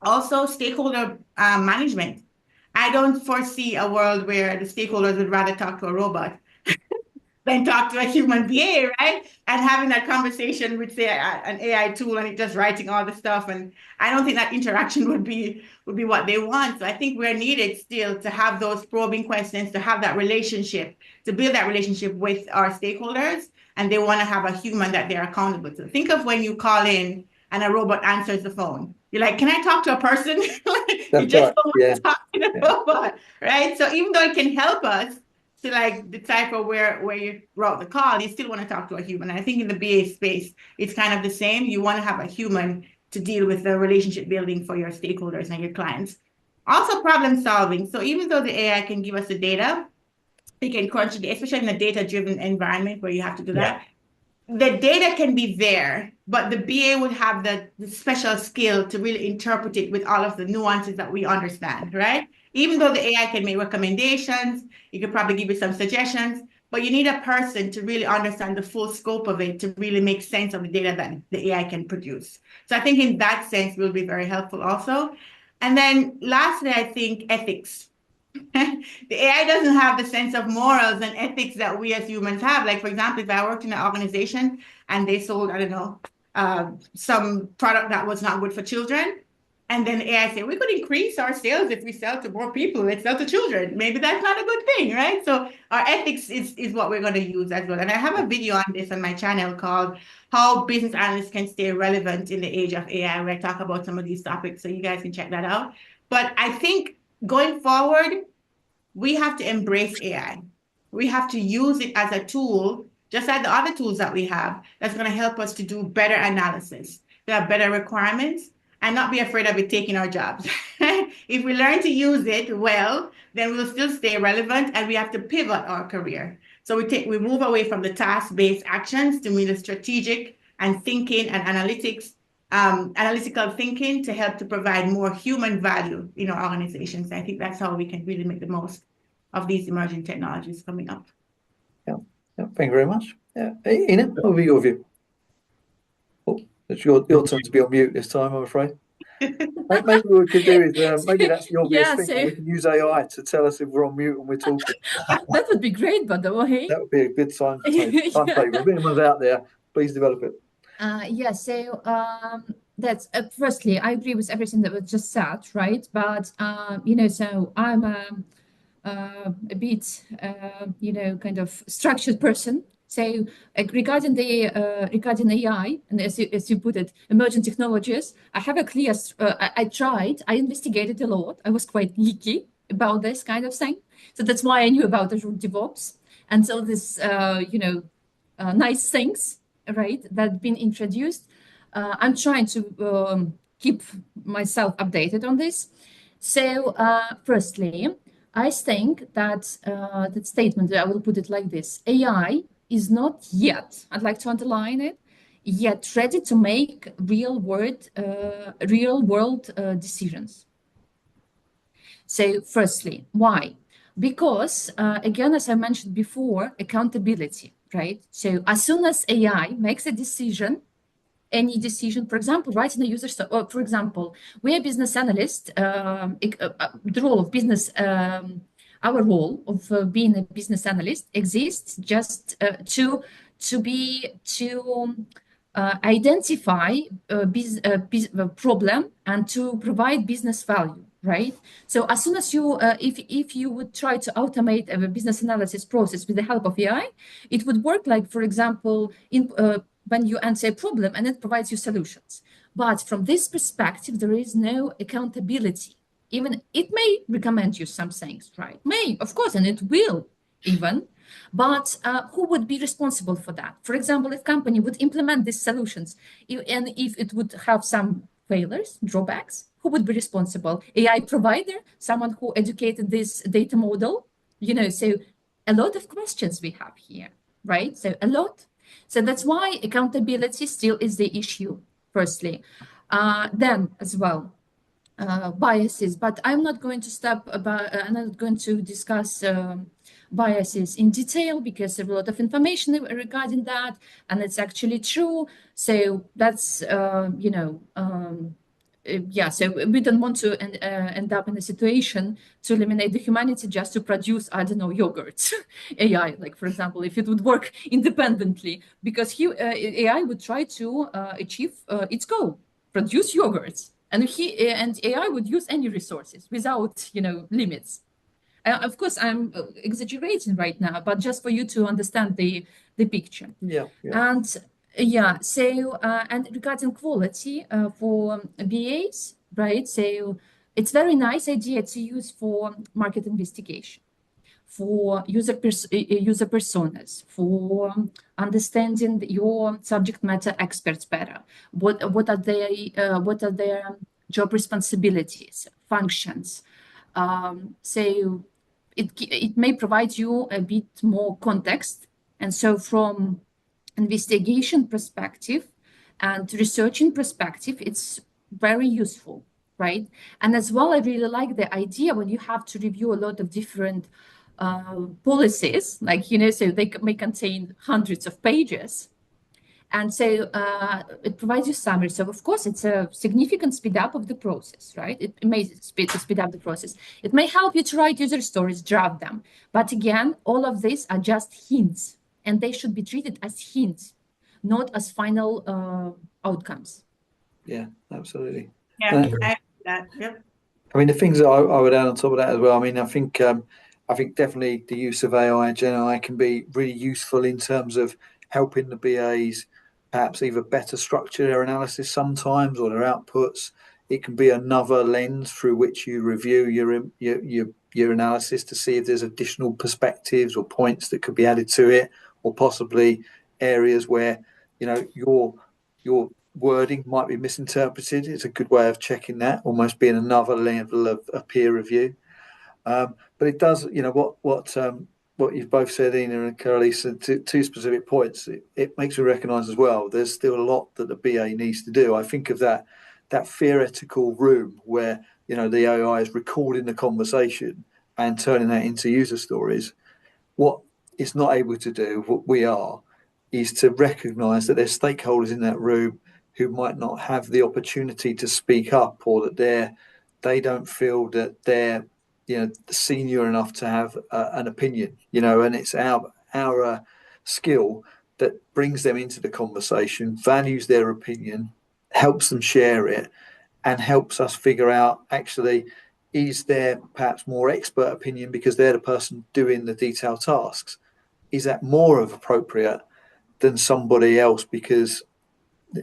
Also, stakeholder management. I don't foresee a world where the stakeholders would rather talk to a robot than talk to a human BA, right? And having that conversation with, say, an AI tool, and it just writing all the stuff. And I don't think that interaction would be what they want. So I think we're needed still to have those probing questions, to have that relationship, to build that relationship with our stakeholders. And they want to have a human that they're accountable to. Think of when you call in and a robot answers the phone. You're like, can I talk to a person? You just don't want to talk to the robot, right? So even though it can help us to decipher where you route the call, you still want to talk to a human. And I think in the BA space, it's kind of the same. You want to have a human to deal with the relationship building for your stakeholders and your clients. Also problem solving. So even though the AI can give us the data, it can crunch it, especially in a data-driven environment where you have to do that. The data can be there, but the BA would have the special skill to really interpret it with all of the nuances that we understand, right? Even though the AI can make recommendations, it could probably give you some suggestions, but you need a person to really understand the full scope of it to really make sense of the data that the AI can produce. So I think in that sense, will be very helpful also. And then lastly, I think ethics. The AI doesn't have the sense of morals and ethics that we as humans have. Like, for example, if I worked in an organization and they sold, I don't know, some product that was not good for children, and then AI say, we could increase our sales if we sell to more people, let's sell to children. Maybe that's not a good thing, right? So our ethics is what we're going to use as well. And I have a video on this on my channel called How Business Analysts Can Stay Relevant in the Age of AI, where I talk about some of these topics. So you guys can check that out. But I think going forward, we have to embrace AI. We have to use it as a tool, just like the other tools that we have, that's going to help us to do better analysis, to have better requirements, and not be afraid of it taking our jobs. If we learn to use it well, then we'll still stay relevant, and we have to pivot our career. So we move away from the task-based actions to the strategic and thinking and analytical thinking to help to provide more human value in our organizations. I think that's how we can really make the most of these emerging technologies coming up. Yeah, thank you very much. Yeah, Ina, what will be your view? Oh, it's your turn to be on mute this time, I'm afraid. Maybe what we could do is maybe that's the obvious thing. So we can use AI to tell us if we're on mute and we're talking. That would be great, by the way. That would be a good time to take. If anyone's out there, please develop it. So that's firstly, I agree with everything that was just said, right? But so I'm a bit kind of structured person. So regarding AI, and as you put it, emerging technologies, I have a clear. I investigated a lot. I was quite geeky about this kind of thing. So that's why I knew about Azure DevOps and all this, nice things, right, that have been introduced. I'm trying to keep myself updated on this. So firstly, I think that that statement, I will put it like this: AI is not yet, I'd like to underline it, yet ready to make real world decisions. So firstly, why? Because again, as I mentioned before, accountability, right? So as soon as AI makes a decision, any decision, for example, writing a user story, or for example, we are business analysts, the role of business, our role of being a business analyst exists just to identify a problem and to provide business value, right? So as soon as you, if you would try to automate a business analysis process with the help of AI, it would work like, for example, when you answer a problem and it provides you solutions. But from this perspective, there is no accountability. Even it may recommend you some things, right? May, of course, and it will even. But who would be responsible for that? For example, if company would implement these solutions, and if it would have some failures, drawbacks, who would be responsible? AI provider, someone who educated this data model, so a lot of questions we have here, right? So a lot. So that's why accountability still is the issue, firstly. Then as well, biases, but I'm not going to I'm not going to discuss biases in detail because there's a lot of information regarding that, and it's actually true. So that's, so we don't want to end up in a situation to eliminate the humanity just to produce, I don't know, yogurts, AI, like, for example, if it would work independently, because AI would try to achieve its goal, produce yogurts. And AI would use any resources without, limits. Of course, I'm exaggerating right now, but just for you to understand the picture. Yeah. And and regarding quality for BAs, right? So it's very nice idea to use for market investigation, for user personas, for understanding your subject matter experts better. What are their job responsibilities, functions? So it may provide you a bit more context. And so from investigation perspective and researching perspective, it's very useful, right? And as well, I really like the idea when you have to review a lot of different policies, like, so they may contain hundreds of pages. And so it provides you summary. So of course, it's a significant speed up of the process, right? It may speed up the process. It may help you to write user stories, draft them. But again, all of these are just hints, and they should be treated as hints, not as final outcomes. Yeah, absolutely. Yeah, I agree with that. Yep. I mean, the things that I would add on top of that as well. I mean, I think definitely the use of AI and Gen AI can be really useful in terms of helping the BAs perhaps either better structure their analysis sometimes or their outputs. It can be another lens through which you review your analysis to see if there's additional perspectives or points that could be added to it, or possibly areas where your wording might be misinterpreted. It's a good way of checking that, almost being another level of peer review. But it does, what you've both said, Ina and Karaleise, two specific points. It makes me recognise as well, there's still a lot that the BA needs to do. I think of that theoretical room where, the AI is recording the conversation and turning that into user stories. What it's not able to do, what we are, is to recognise that there's stakeholders in that room who might not have the opportunity to speak up, or that they don't feel that they're senior enough to have an opinion, and it's our skill that brings them into the conversation, values their opinion, helps them share it, and helps us figure out, actually, is there perhaps more expert opinion because they're the person doing the detailed tasks? Is that more of appropriate than somebody else because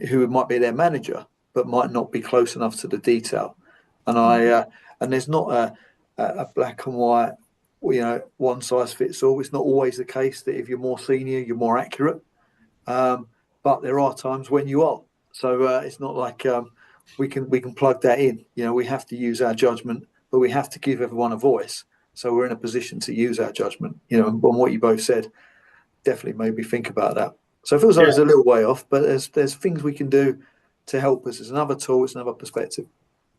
who might be their manager but might not be close enough to the detail? And there's not a black and white, one size fits all. It's not always the case that if you're more senior, you're more accurate. But there are times when you are. So it's not like we can plug that in. We have to use our judgment, but we have to give everyone a voice. So we're in a position to use our judgment. And what you both said definitely made me think about that. So it feels like it's a little way off, but there's things we can do to help us. It's another tool. It's another perspective.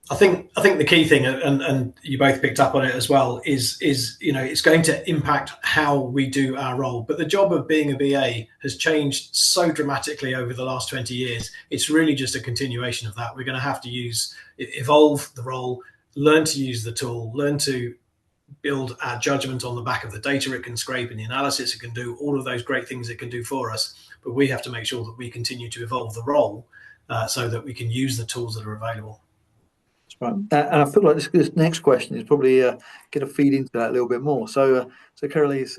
I think the key thing, and you both picked up on it as well, is it's going to impact how we do our role. But the job of being a BA has changed so dramatically over the last 20 years. It's really just a continuation of that. We're going to have to evolve the role, learn to use the tool, learn to build our judgment on the back of the data it can scrape and the analysis it can do, all of those great things it can do for us. But we have to make sure that we continue to evolve the role so that we can use the tools that are available. Right. And I feel like this next question is probably going to feed into that a little bit more. So Karaleise,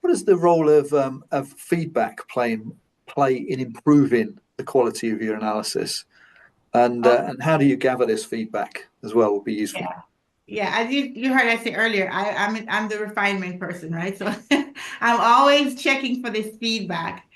what is the role of feedback play in improving the quality of your analysis, and how do you gather this feedback as well? Would be useful. Yeah. As you heard I say earlier, I'm the refinement person, right? So I'm always checking for this feedback,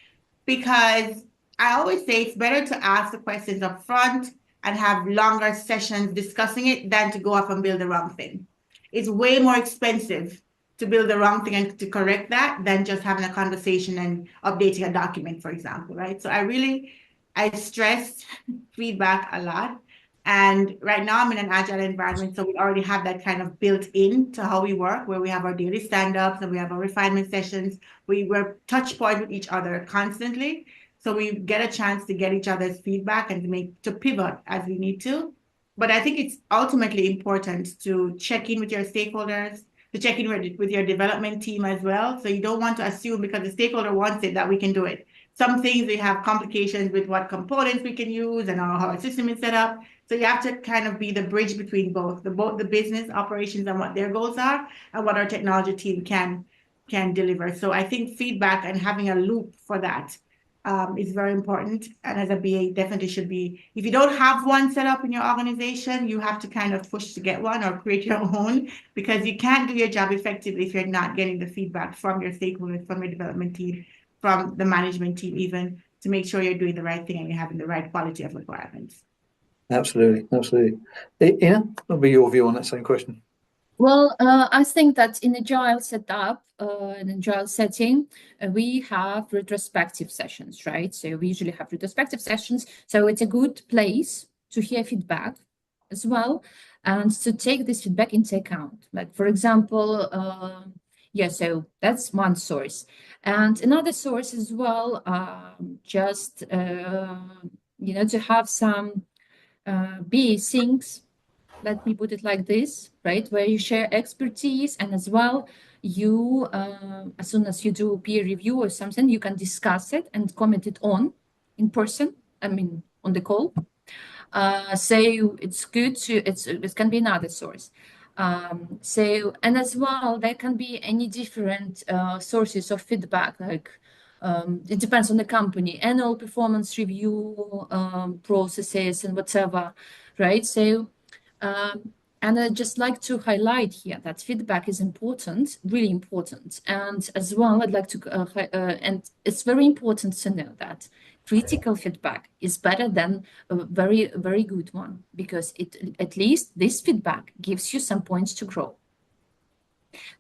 because I always say it's better to ask the questions up front and have longer sessions discussing it than to go off and build the wrong thing. It's way more expensive to build the wrong thing and to correct that than just having a conversation and updating a document, for example, right? So I stress feedback a lot. And right now I'm in an agile environment, so we already have that kind of built in to how we work, where we have our daily stand-ups and we have our refinement sessions. We're touch point with each other constantly. So we get a chance to get each other's feedback and to pivot as we need to. But I think it's ultimately important to check in with your stakeholders, to check in with your development team as well. So you don't want to assume because the stakeholder wants it that we can do it. Some things we have complications with what components we can use and how our system is set up. So you have to kind of be the bridge between both the business operations and what their goals are and what our technology team can deliver. So I think feedback and having a loop for that is very important. And as a BA, definitely should be. If you don't have one set up in your organization, you have to kind of push to get one or create your own, because you can't do your job effectively if you're not getting the feedback from your stakeholders, from your development team, from the management team, even, to make sure you're doing the right thing and you're having the right quality of requirements. Absolutely. Ina, what'll be your view on that same question? Well, I think that in agile setup, an agile setting, we have retrospective sessions, right? So we usually have retrospective sessions. So it's a good place to hear feedback as well, and to take this feedback into account. Like, for example, Yeah, so that's one source. And another source as well, just, to have some BA things, let me put it like this, right? Where you share expertise, and as well, you, as soon as you do peer review or something, you can discuss it and comment it on in person, on the call. So it's good to, it can be another source. And as well, there can be any different sources of feedback, like it depends on the company, annual performance review processes and whatever, right? So, and I'd just like to highlight here that feedback is important, really important. And as well, I'd like to, and it's very important to know that critical feedback is better than a very, very good one, because at least this feedback gives you some points to grow.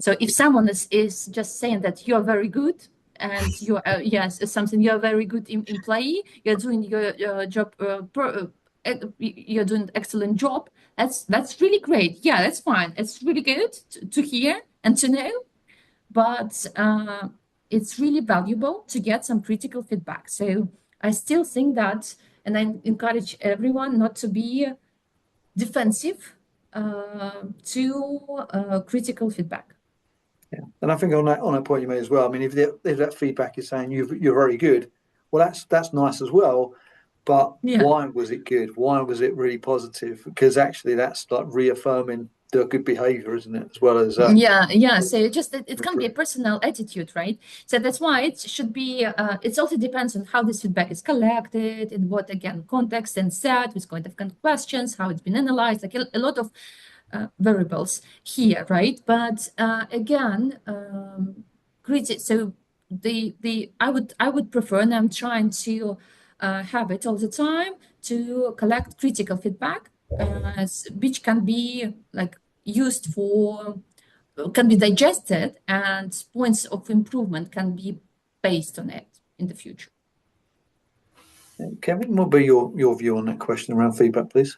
So if someone is just saying that you're very good, and you're, yes, something, you're a very good employee, you're doing your job, you're doing an excellent job, that's really great. Yeah, that's fine. It's really good to hear and to know, but it's really valuable to get some critical feedback. So I still think that, and I encourage everyone not to be defensive to critical feedback. Yeah, and I think on that point you made as well. I mean, if that feedback is saying you're very good, well, that's nice as well. But why was it good? Why was it really positive? Because actually, that's like reaffirming the good behavior, isn't it? As well as yeah. So just it can be a personal attitude, right? So that's why it should be. It also depends on how this feedback is collected, in what, again, context and set, with kind of questions, how it's been analyzed, like a lot of variables here, right? But again, so I would prefer, and I'm trying to have it all the time, to collect critical feedback, which can be like used for, can be digested, and points of improvement can be based on it in the future. Kevin, what would be your view on that question around feedback, please?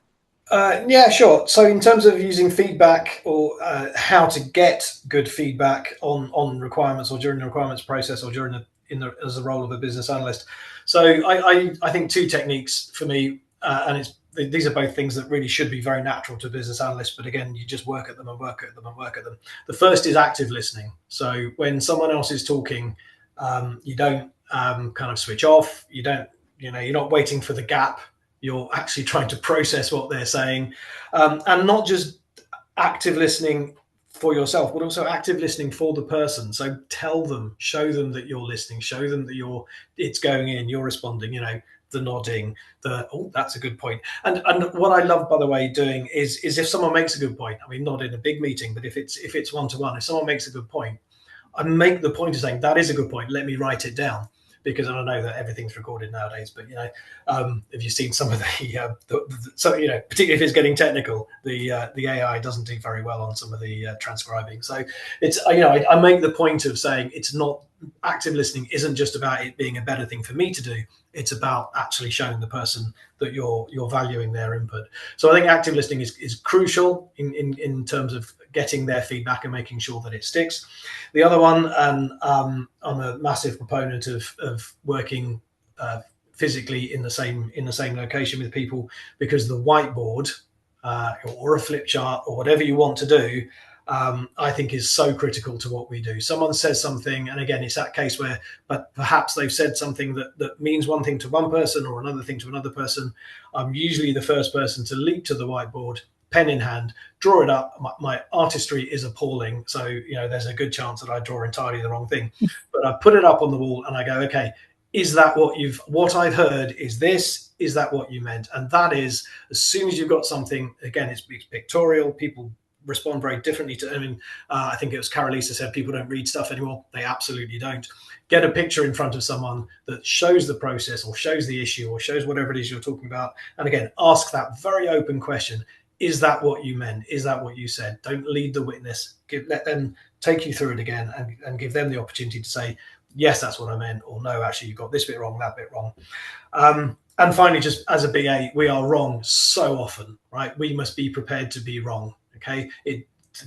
Yeah, sure. So in terms of using feedback, or how to get good feedback on requirements, or during the requirements process, or during as a role of a business analyst. So I think two techniques for me, and these are both things that really should be very natural to a business analyst, but again, you just work at them and work at them and work at them. The first is active listening. So when someone else is talking, you don't kind of switch off. You don't, you're not waiting for the gap. You're actually trying to process what they're saying, and not just active listening for yourself, but also active listening for the person. So tell them, show them that you're listening, show them that it's going in, you're responding, the nodding, oh, that's a good point. And what I love, by the way, doing is if someone makes a good point, I mean, not in a big meeting, but if it's one-to-one, if someone makes a good point, I make the point of saying, that is a good point, let me write it down. Because I know that everything's recorded nowadays, but if you've seen some of particularly if it's getting technical, the AI doesn't do very well on some of the transcribing. So it's I make the point of saying, it's not, active listening isn't just about it being a better thing for me to do. It's about actually showing the person that you're valuing their input. So I think active listening is crucial in terms of getting their feedback and making sure that it sticks. The other one, and I'm a massive proponent of working physically in the same location with people, because the whiteboard or a flip chart or whatever you want to do, I think is so critical to what we do. Someone says something, and again, it's that case where, but perhaps they've said something that means one thing to one person or another thing to another person. I'm usually the first person to leap to the whiteboard, pen in hand, draw it up. My artistry is appalling, so there's a good chance that I draw entirely the wrong thing. But I put it up on the wall and I go, okay, is that what I've heard? Is that what you meant? And that is, as soon as you've got something, again, it's pictorial. People respond very differently to. I think it was Karaleise said people don't read stuff anymore. They absolutely don't. Get a picture in front of someone that shows the process, or shows the issue, or shows whatever it is you're talking about. And again, ask that very open question. Is that what you meant? Is that what you said? Don't lead the witness. Let them take you through it again, and give them the opportunity to say, yes, that's what I meant, or no, actually, you got this bit wrong, that bit wrong. And finally, just as a BA, we are wrong so often, right? We must be prepared to be wrong, okay?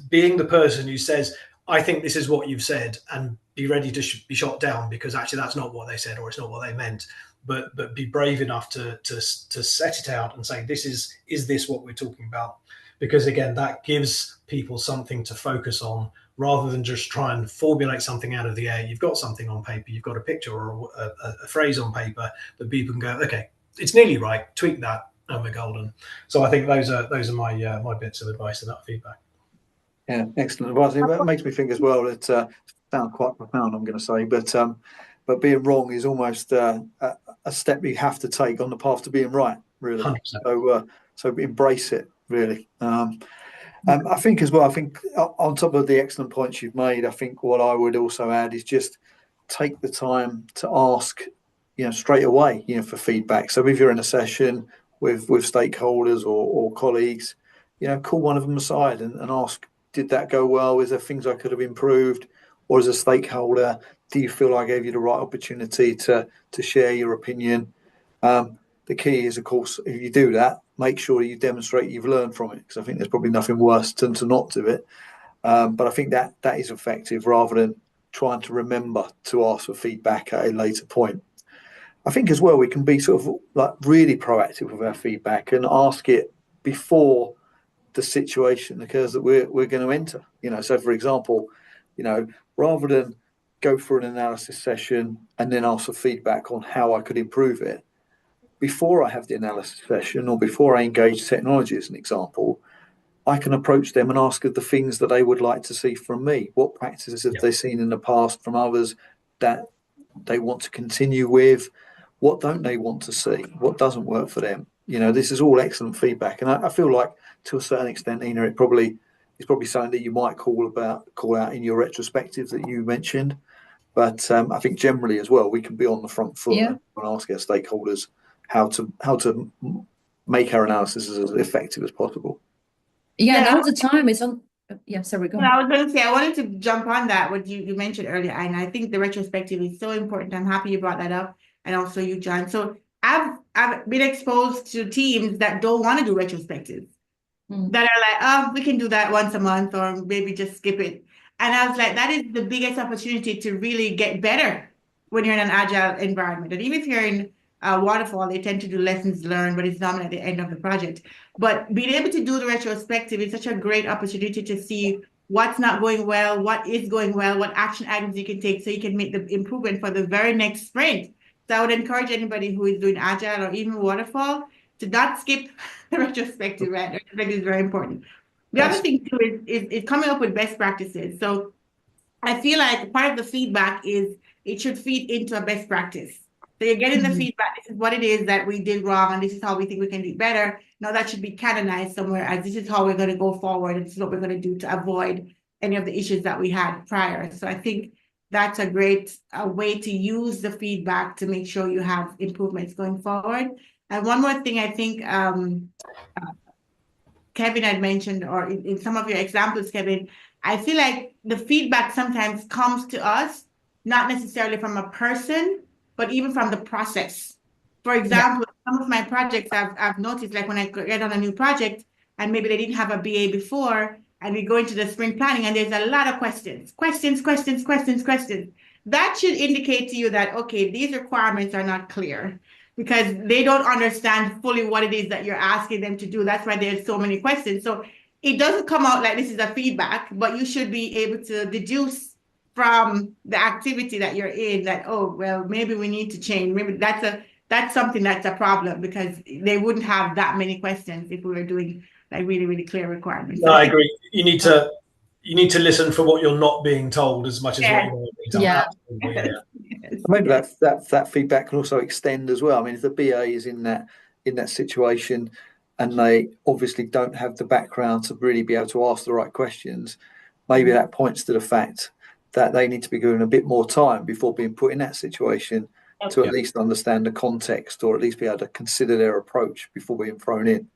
Being the person who says, I think this is what you've said, and be ready to be shot down because actually that's not what they said or it's not what they meant. But be brave enough to set it out and say, is this what we're talking about? Because again, that gives people something to focus on rather than just try and formulate something out of the air. You've got something on paper, you've got a picture or a phrase on paper that people can go, okay, it's nearly right, tweak that, and we're golden. So I think those are my my bits of advice and that feedback. Yeah, excellent advice. That makes me think as well that sound quite profound, I'm going to say, but being wrong is almost a step you have to take on the path to being right, really. 100%. So embrace it, really. I think as well, I think on top of the excellent points you've made, I think what I would also add is just take the time to ask, straight away, for feedback. So if you're in a session with stakeholders or colleagues, call one of them aside and ask, did that go well? Is there things I could have improved? Or as a stakeholder, do you feel I gave you the right opportunity to share your opinion? The key is, of course, if you do that, make sure you demonstrate you've learned from it, because I think there's probably nothing worse than to not do it. But I think that is effective rather than trying to remember to ask for feedback at a later point. I think as well, we can be sort of like really proactive with our feedback and ask it before the situation occurs that we're going to enter. So for example, rather than go for an analysis session and then ask for feedback on how I could improve it, before I have the analysis session or before I engage technology as an example, I can approach them and ask of the things that they would like to see from me. What practices have they seen in the past from others that they want to continue with? What don't they want to see? What doesn't work for them? This is all excellent feedback. And I feel like to a certain extent, Ina, it's probably something that you might call out in your retrospective that you mentioned. But I think generally as well, we can be on the front foot and ask our stakeholders how to make our analysis as effective as possible. And all the time it's on. Yeah, sorry, go on. I was going to say, I wanted to jump on that, what you mentioned earlier, and I think the retrospective is so important. I'm happy you brought that up, and also you, John. So I've been exposed to teams that don't want to do retrospectives, that are like, oh, we can do that once a month, or maybe just skip it. And I was like, that is the biggest opportunity to really get better when you're in an agile environment. And even if you're in waterfall, they tend to do lessons learned, but it's normally at the end of the project. But being able to do the retrospective is such a great opportunity to see what's not going well, what is going well, what action items you can take so you can make the improvement for the very next sprint. So I would encourage anybody who is doing agile or even waterfall to not skip the retrospective, right? The retrospective is very important. The other thing too is coming up with best practices. So I feel like part of the feedback is it should feed into a best practice. So you're getting the feedback, this is what it is that we did wrong, and this is how we think we can do better. Now that should be canonized somewhere as this is how we're going to go forward, and this is what we're going to do to avoid any of the issues that we had prior. So I think that's a great way to use the feedback to make sure you have improvements going forward. And one more thing, I think Kevin had mentioned, or in some of your examples, Kevin, I feel like the feedback sometimes comes to us, not necessarily from a person, but even from the process. For example, some of my projects I've noticed, like when I get on a new project and maybe they didn't have a BA before, and we go into the sprint planning and there's a lot of questions. That should indicate to you that, okay, these requirements are not clear because they don't understand fully what it is that you're asking them to do. That's why there's so many questions. So it doesn't come out like this is a feedback, but you should be able to deduce from the activity that you're in that, oh, well, maybe we need to change. Maybe that's something that's a problem because they wouldn't have that many questions if we were doing like really, really clear requirements. No, I agree. You need to listen for what you're not being told as much as what you're being told. Yeah. Yes. Maybe that feedback can also extend as well. I mean, if the BA is in that situation and they obviously don't have the background to really be able to ask the right questions, maybe that points to the fact that they need to be given a bit more time before being put in that situation to at least understand the context or at least be able to consider their approach before being thrown in.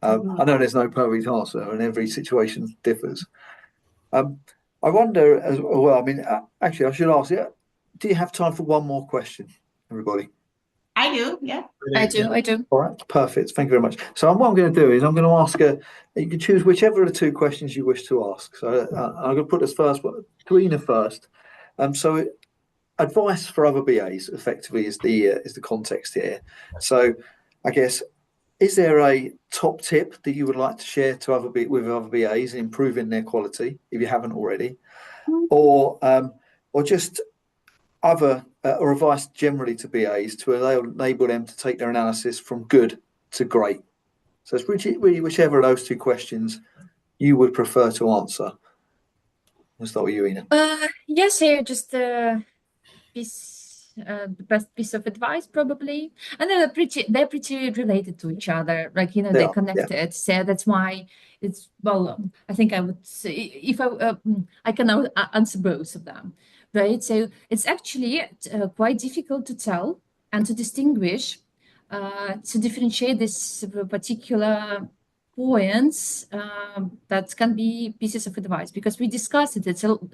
I know there's no perfect answer and every situation differs. I wonder as well, I mean, actually I should ask you, do you have time for one more question, everybody? I do, yeah. I do. All right, perfect. Thank you very much. So what I'm going to do is I'm going to ask you can choose whichever of the two questions you wish to ask. So I'm going to put this first, Karina first. So advice for other BAs effectively is the context here. So I guess, is there a top tip that you would like to share to with other BAs in improving their quality, if you haven't already, or just other or advice generally to BAs to enable them to take their analysis from good to great? So it's really whichever of those two questions you would prefer to answer. Let's start with you, Ina. Yes, here just the best piece of advice probably, and they're pretty related to each other, like they're connected. Yeah. So that's why it's I think I would say if I can answer both of them, right? So it's actually quite difficult to tell and to distinguish, to differentiate this particular points that can be pieces of advice, because we discussed it.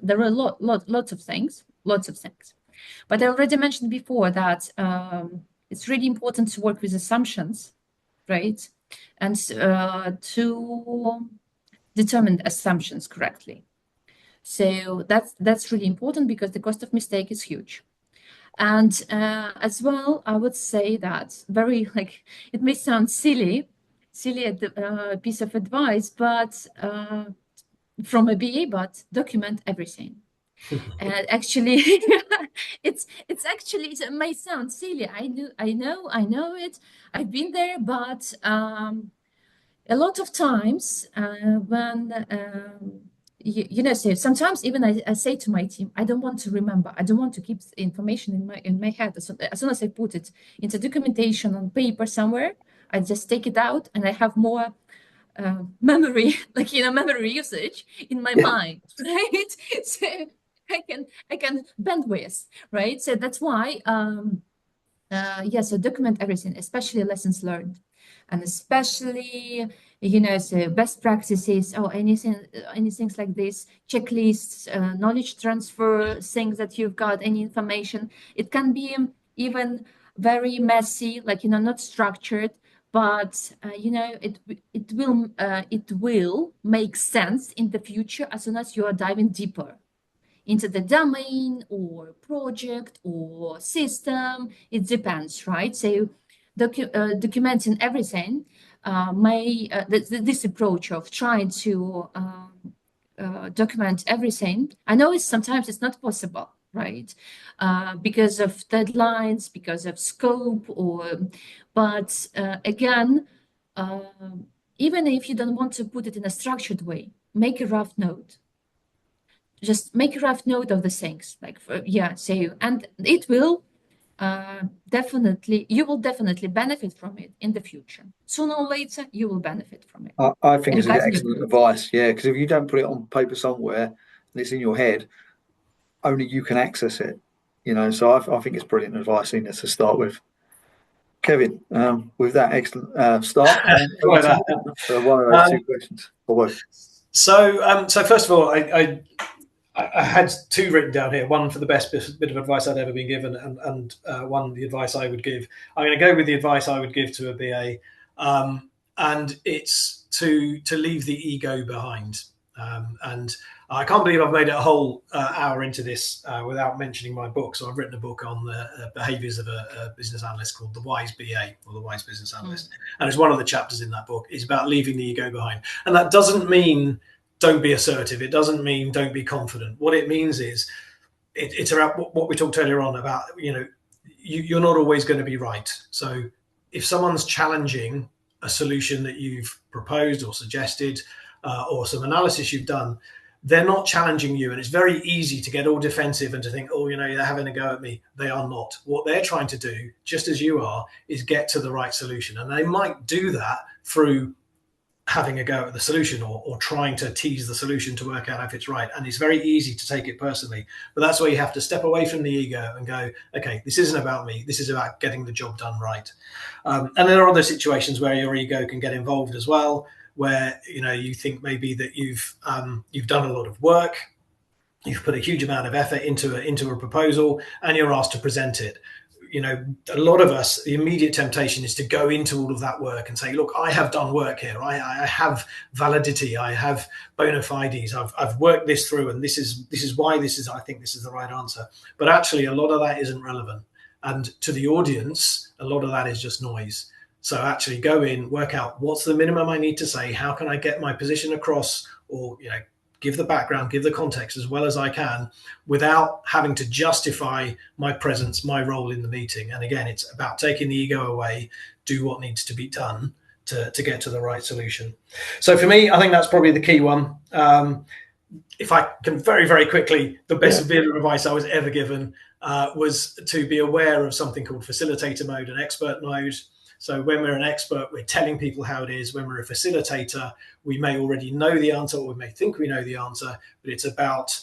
There are lots of things. But I already mentioned before that it's really important to work with assumptions, right? And to determine assumptions correctly. So that's really important, because the cost of mistake is huge. And as well, I would say that it may sound silly piece of advice, but from a BA, but document everything. And actually, it may sound silly. I know it. I've been there, but a lot of times when so sometimes even I say to my team, I don't want to remember. I don't want to keep information in my head. As soon as I put it into documentation on paper somewhere, I just take it out, and I have more memory, memory usage in my mind, right? So I can bandwidth, right? So that's why so document everything, especially lessons learned, and especially so best practices or anything like this, checklists, knowledge transfer, things that you've got, any information. It can be even very messy, not structured, but it will make sense in the future as soon as you are diving deeper into the domain or project or system. It depends, right? So documenting everything this approach of trying to document everything, I know sometimes it's not possible, right? Because of deadlines, because of scope, but again, even if you don't want to put it in a structured way, make a rough note. Just make a rough note of the things, and it will you will definitely benefit from it in the future. Sooner or later, you will benefit from it. I think it's excellent advice, because if you don't put it on paper somewhere and it's in your head, only you can access it. So I think it's brilliant advice, Ina, to start with. Kevin, with that excellent start, one of those two questions. So first of all, I had two written down here, one for the best bit of advice I'd ever been given, and one, the advice I would give. I'm going to go with the advice I would give to a BA, and it's to leave the ego behind. And I can't believe I've made it a whole hour into this without mentioning my book. So I've written a book on the behaviours of a business analyst called The Wise BA, or The Wise Business Analyst. And it's one of the chapters in that book is about leaving the ego behind. And that doesn't mean don't be assertive. It doesn't mean don't be confident. What it means is it's about what we talked earlier on about, you're not always going to be right. So if someone's challenging a solution that you've proposed or suggested, or some analysis you've done, they're not challenging you. And it's very easy to get all defensive and to think, they're having a go at me. They are not. What they're trying to do, just as you are, is get to the right solution. And they might do that through having a go at the solution or trying to tease the solution to work out if it's right. And it's very easy to take it personally. But that's where you have to step away from the ego and go, okay, this isn't about me. This is about getting the job done right. And there are other situations where your ego can get involved as well, where you think maybe that you've done a lot of work, you've put a huge amount of effort into a proposal, and you're asked to present it. you know, a lot of us, the immediate temptation is to go into all of that work and say, look, I have done work here. I have validity. I have bona fides. I've worked this through, and this is why I think this is the right answer. But actually, a lot of that isn't relevant. And to the audience, a lot of that is just noise. So actually go in, work out what's the minimum I need to say, how can I get my position across, or, you know, give the background, give the context as well as I can without having to justify my presence, my role in the meeting. And again, it's about taking the ego away, do what needs to be done to get to the right solution. So for me, I think that's probably the key one. If I can very, very quickly, the best bit of advice I was ever given was to be aware of something called facilitator mode and expert mode. So when we're an expert, we're telling people how it is. When we're a facilitator, we may already know the answer, or we may think we know the answer, but it's about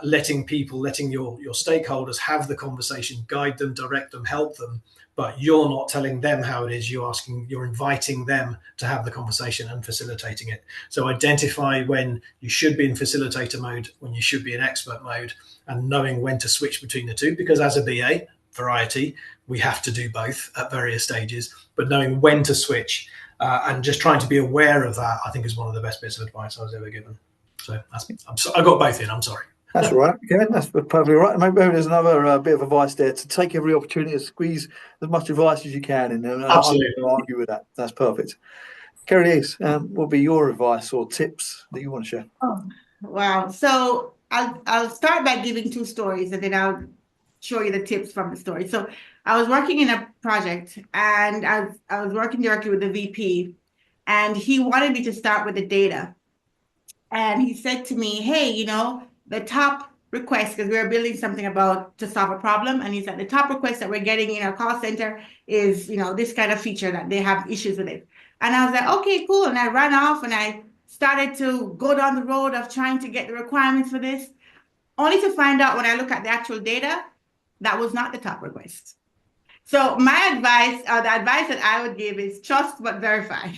letting your stakeholders have the conversation, guide them, direct them, help them, but you're not telling them how it is. You're inviting them to have the conversation and facilitating it. So identify when you should be in facilitator mode, when you should be in expert mode, and knowing when to switch between the two, because as a BA, variety, we have to do both at various stages, but knowing when to switch and just trying to be aware of that, I think, is one of the best bits of advice I was ever given. So I got both in, I'm sorry. That's all right, Kevin. That's perfectly right. Maybe there's another bit of advice there to take every opportunity to squeeze as much advice as you can in there. Absolutely. I'm going to argue with that. That's perfect. Karaleise, what will be your advice or tips that you want to share? Oh, wow. So I'll start by giving two stories, and then I'll show you the tips from the story. So I was working in a project, and I was working directly with the VP, and he wanted me to start with the data. And he said to me, hey, you know, the top request, because we were building something to solve a problem. And he said, the top request that we're getting in our call center is, you know, this kind of feature that they have issues with it. And I was like, okay, cool. And I ran off and I started to go down the road of trying to get the requirements for this, only to find out when I look at the actual data, that was not the top request. So my advice, the advice that I would give is trust but verify.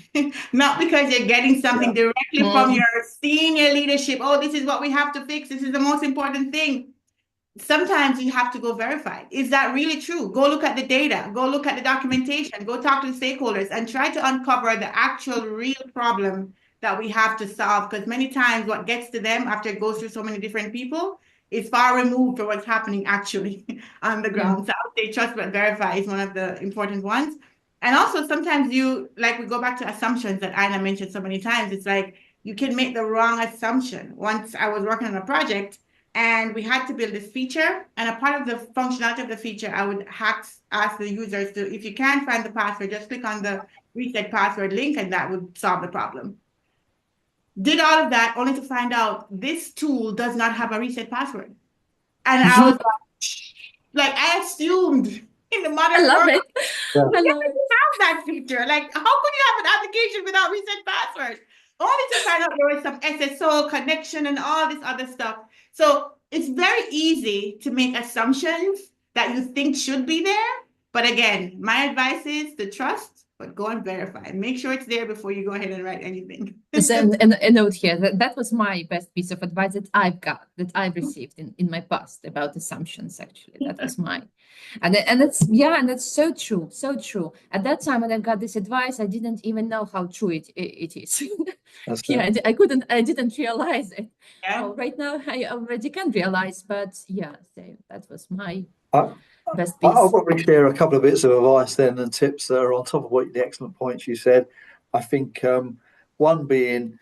Not because you're getting something directly from your senior leadership. Oh, this is what we have to fix. This is the most important thing. Sometimes you have to go verify. Is that really true? Go look at the data. Go look at the documentation. Go talk to the stakeholders and try to uncover the actual real problem that we have to solve. Because many times what gets to them after it goes through so many different people is far removed from what's happening actually on the ground. So I would say trust but verify is one of the important ones. And also sometimes we go back to assumptions that Ina mentioned so many times. It's like you can make the wrong assumption. Once I was working on a project and we had to build this feature, and a part of the functionality of the feature, I would ask the users to, if you can't find the password, just click on the reset password link and that would solve the problem. Did all of that only to find out this tool does not have a reset password. And I was like, I assumed in the modern world, I love it. have that feature. Like, how could you have an application without reset password? Only to find out there was some SSO connection and all this other stuff. So it's very easy to make assumptions that you think should be there. But again, my advice is to trust, but go and verify. Make sure it's there before you go ahead and write anything. So, and a note here, that was my best piece of advice that I've received in my past about assumptions, actually. That was mine. And that's so true, so true. At that time when I got this advice, I didn't even know how true it is. I didn't realize it. Yeah. So right now I already can realize, but yeah, so that was my best piece. I'll probably share a couple of bits of advice then and tips that are on top of the excellent points you said. I think one being,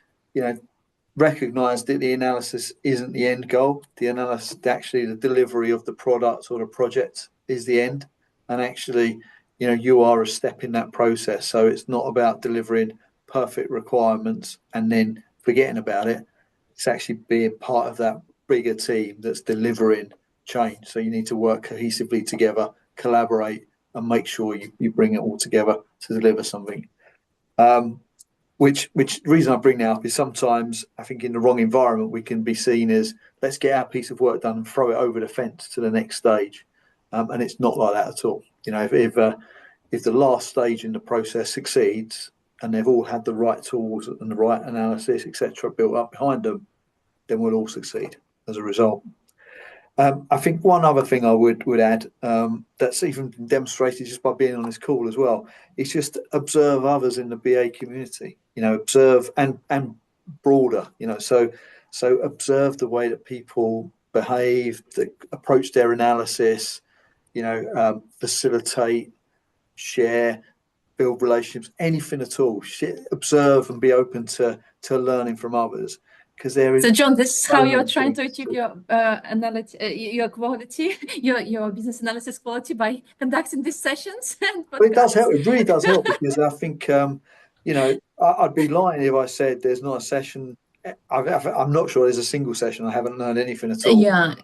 recognize that the analysis isn't the end goal. The analysis, actually, the delivery of the product or the project is the end. And actually, you are a step in that process. So it's not about delivering perfect requirements and then forgetting about it. It's actually being part of that bigger team that's delivering change. So you need to work cohesively together, collaborate, and make sure you bring it all together to deliver something. Which the reason I bring that up is sometimes I think in the wrong environment we can be seen as, let's get our piece of work done and throw it over the fence to the next stage, and it's not like that at all. If the last stage in the process succeeds and they've all had the right tools and the right analysis, etc., built up behind them, then we'll all succeed as a result. I think one other thing I would add, that's even been demonstrated just by being on this call as well, is just observe others in the BA community. Observe and broader. So observe the way that people behave, that approach their analysis. Facilitate, share, build relationships, anything at all. Observe and be open to learning from others. There is so, John, this is how you're trying to things achieve your quality, your business analysis quality by conducting these sessions. But it does help. It really does help, because I think I'd be lying if I said there's not a session. I'm not sure there's a single session I haven't learned anything at all. Yeah.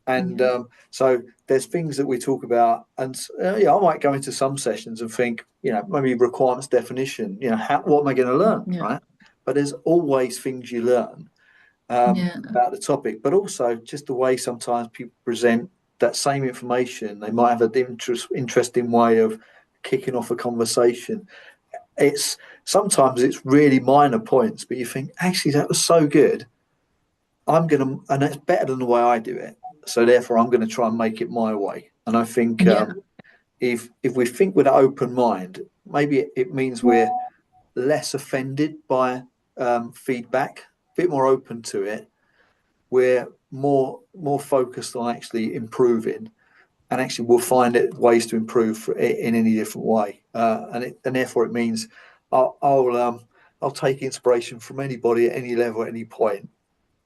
And so there's things that we talk about, and I might go into some sessions and think, maybe requirements definition. What am I going to learn, right? But there's always things you learn about the topic, but also just the way sometimes people present that same information. They might have an interesting way of kicking off a conversation. Sometimes it's really minor points, but you think, actually, that was so good. And that's better than the way I do it. So therefore, I'm going to try and make it my way. And I think if we think with an open mind, maybe it means we're less offended by feedback, a bit more open to it. We're more focused on actually improving, and actually we'll find ways to improve in any different way. And therefore it means I'll take inspiration from anybody at any level at any point.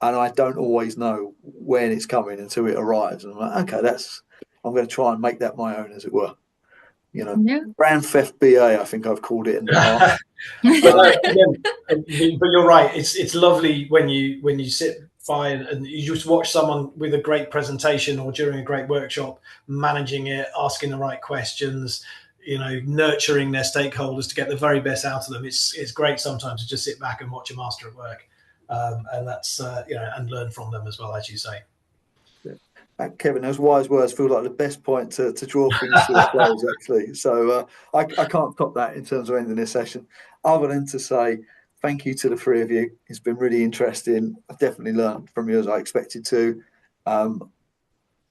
And I don't always know when it's coming until it arrives. And I'm like, okay, I'm going to try and make that my own, as it were. Brand theft BA, I think I've called it in the past. But you're right. It's lovely when you sit by and you just watch someone with a great presentation or during a great workshop, managing it, asking the right questions, nurturing their stakeholders to get the very best out of them. It's great sometimes to just sit back and watch a master at work. And that's and learn from them as well, as you say. Kevin, those wise words feel like the best point to draw things to a close, actually. So I can't top that in terms of ending this session, other than to say thank you to the three of you. It's been really interesting. I've definitely learned from you as I expected to.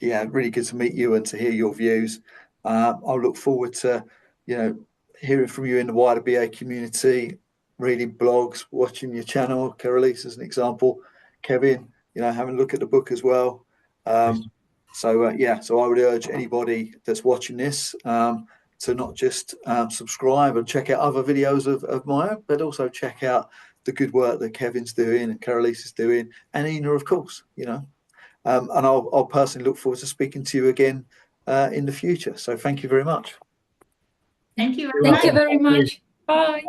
Really good to meet you and to hear your views. I'll look forward to hearing from you in the wider BA community, reading blogs, watching your channel, Karaleise as an example. Kevin, having a look at the book as well. So I would urge anybody that's watching this to not just subscribe and check out other videos of mine, but also check out the good work that Kevin's doing and Karaleise is doing, and Ina, of course. And I'll personally look forward to speaking to you again in the future. So thank you very much. Thank you. Thank you very much. Bye.